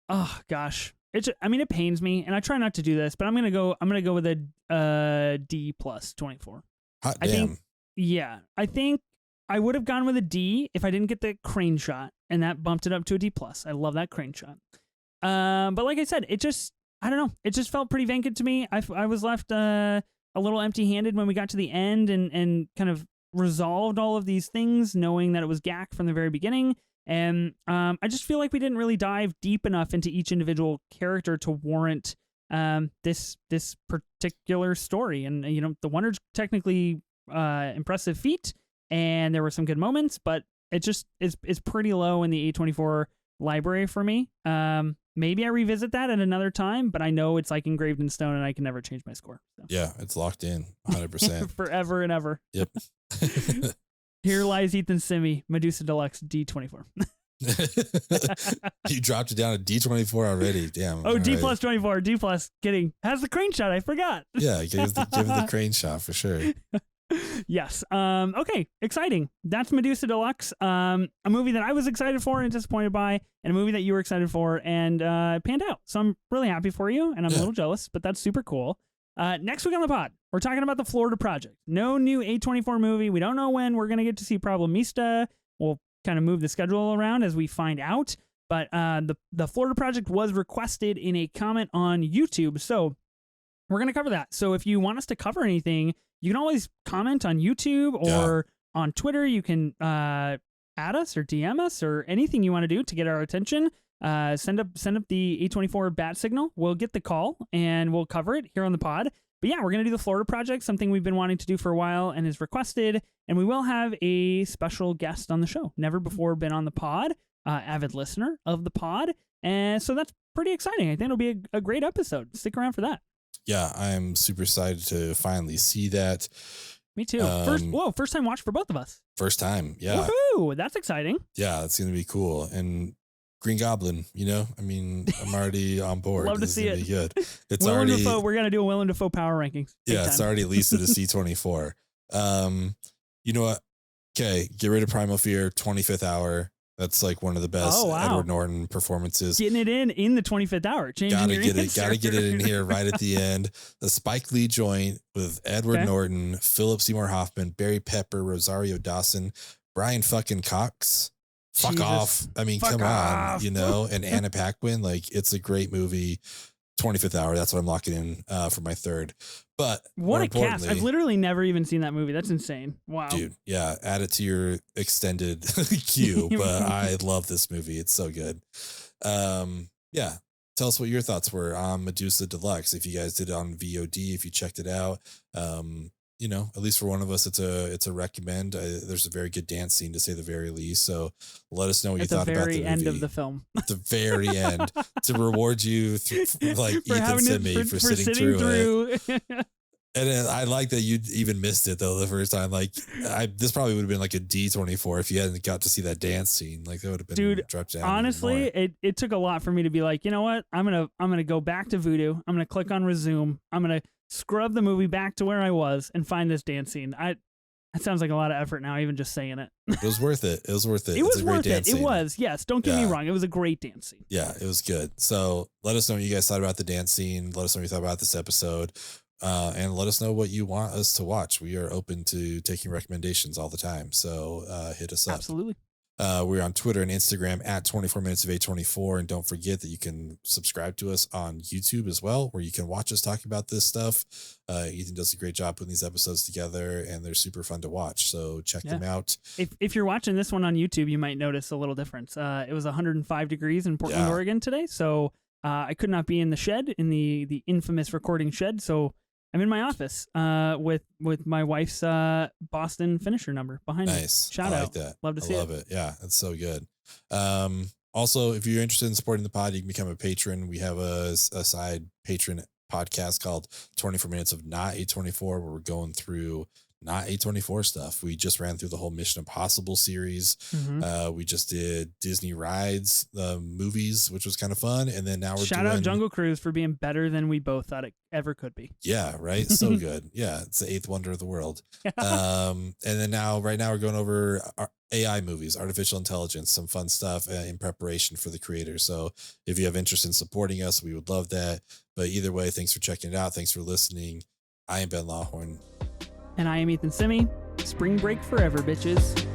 Oh gosh, it pains me, and I try not to do this, but I'm gonna go with a D+ 24. Hot I damn. think, yeah, I think I would have gone with a D if I didn't get the crane shot, and that bumped it up to a D plus. I love that crane shot. But like I said, I don't know. It just felt pretty vacant to me. I was left a little empty handed when we got to the end and kind of resolved all of these things, knowing that it was GAC from the very beginning. And I just feel like we didn't really dive deep enough into each individual character to warrant this particular story. And the Wonder's technically impressive feat, and there were some good moments, but it just is pretty low in the A24 library for me. Maybe I revisit that at another time, but I know it's like engraved in stone and I can never change my score. So. Yeah, it's locked in 100%. Forever and ever. Yep. Here lies Ethan Simi, Medusa Deluxe D24. You dropped it down to D24 already. Damn. Oh, D right. plus 24. D plus. Kidding. Has the crane shot. I forgot. Yeah, give it the crane shot for sure. Yes. Okay. Exciting. That's Medusa Deluxe. A movie that I was excited for and disappointed by, and a movie that you were excited for and panned out. So I'm really happy for you, and I'm a little jealous, but that's super cool. Next week on the pod, we're talking about the Florida Project. No new A24 movie. We don't know when we're going to get to see Problemista. We'll kind of move the schedule around as we find out. But the Florida Project was requested in a comment on YouTube, so we're going to cover that. So if you want us to cover anything, you can always comment on YouTube or on Twitter. You can add us or DM us or anything you want to do to get our attention. Send up the A24 bat signal. We'll get the call and we'll cover it here on the pod. But yeah, we're going to do the Florida Project, something we've been wanting to do for a while and is requested. And we will have a special guest on the show. Never before been on the pod, avid listener of the pod. And so that's pretty exciting. I think it'll be a great episode. Stick around for that. Yeah, I'm super excited to finally see that. Me too. First time watch for both of us. First time, yeah. Woohoo! That's exciting. Yeah, it's gonna be cool. And Green Goblin, I mean, I'm already on board. Love to see it. Be good. It's Willem already Dafoe, we're gonna do a Willem Dafoe power rankings. Yeah, it's already at least at a C24. You know what? Okay, get rid of Primal Fear, 25th Hour. That's like one of the best Edward Norton performances. Getting it in the 25th hour. Gotta get it in here right at the end. The Spike Lee joint with Edward Norton, Philip Seymour Hoffman, Barry Pepper, Rosario Dawson, Brian fucking Cox. Fuck off. I mean, come on, and Anna Paquin. Like, it's a great movie. 25th Hour. That's what I'm locking in for my third. But what a cast. I've literally never even seen that movie. That's insane. Wow. Dude, yeah. Add it to your extended queue. But I love this movie. It's so good. Yeah. Tell us what your thoughts were on Medusa Deluxe. If you guys did it on VOD, if you checked it out, at least for one of us, it's a recommend. There's a very good dance scene, to say the very least. So let us know what you thought about the movie. At the very end of the film. At the very end, to reward you, like Ethan Simi, for sitting through it. And I like that you even missed it though the first time. Like, this probably would have been like a D24 if you hadn't got to see that dance scene. Like, that would have been dropped down. Honestly, it took a lot for me to be like, you know what? I'm gonna go back to Voodoo. I'm gonna click on resume. I'm gonna scrub the movie back to where I was and find this dance scene. That sounds like a lot of effort now, even just saying it. It was worth it. It was worth it. It was worth it. It was. Yes. Don't get me wrong. It was a great dance scene. Yeah, it was good. So let us know what you guys thought about the dance scene. Let us know what you thought about this episode. And let us know what you want us to watch. We are open to taking recommendations all the time. So hit us up. Absolutely. We're on Twitter and Instagram at 24 minutes of A24. And don't forget that you can subscribe to us on YouTube as well, where you can watch us talk about this stuff. Ethan does a great job putting these episodes together, and they're super fun to watch. So check them out. If you're watching this one on YouTube, you might notice a little difference. It was 105 degrees in Portland, Oregon today. So I could not be in the shed, in the infamous recording shed. So I'm in my office with my wife's Boston finisher number behind me. Shout out. Like that. Love to see it. I love it. Yeah, it's so good. Also, if you're interested in supporting the pod, you can become a patron. We have a side patron podcast called 24 Minutes of Not A24, where we're going through not A24 stuff. We just ran through the whole Mission Impossible series. We just did Disney rides, the movies, which was kind of fun. And then now we're Shout out Jungle Cruise for being better than we both thought it ever could be. Yeah, right. So good. Yeah, it's the 8th wonder of the world. And then right now we're going over our AI movies, artificial intelligence, some fun stuff in preparation for the creators. So if you have interest in supporting us, we would love that. But either way, thanks for checking it out. Thanks for listening. I am Ben Lawhorn. And I am Ethan Simi. Spring break forever, bitches.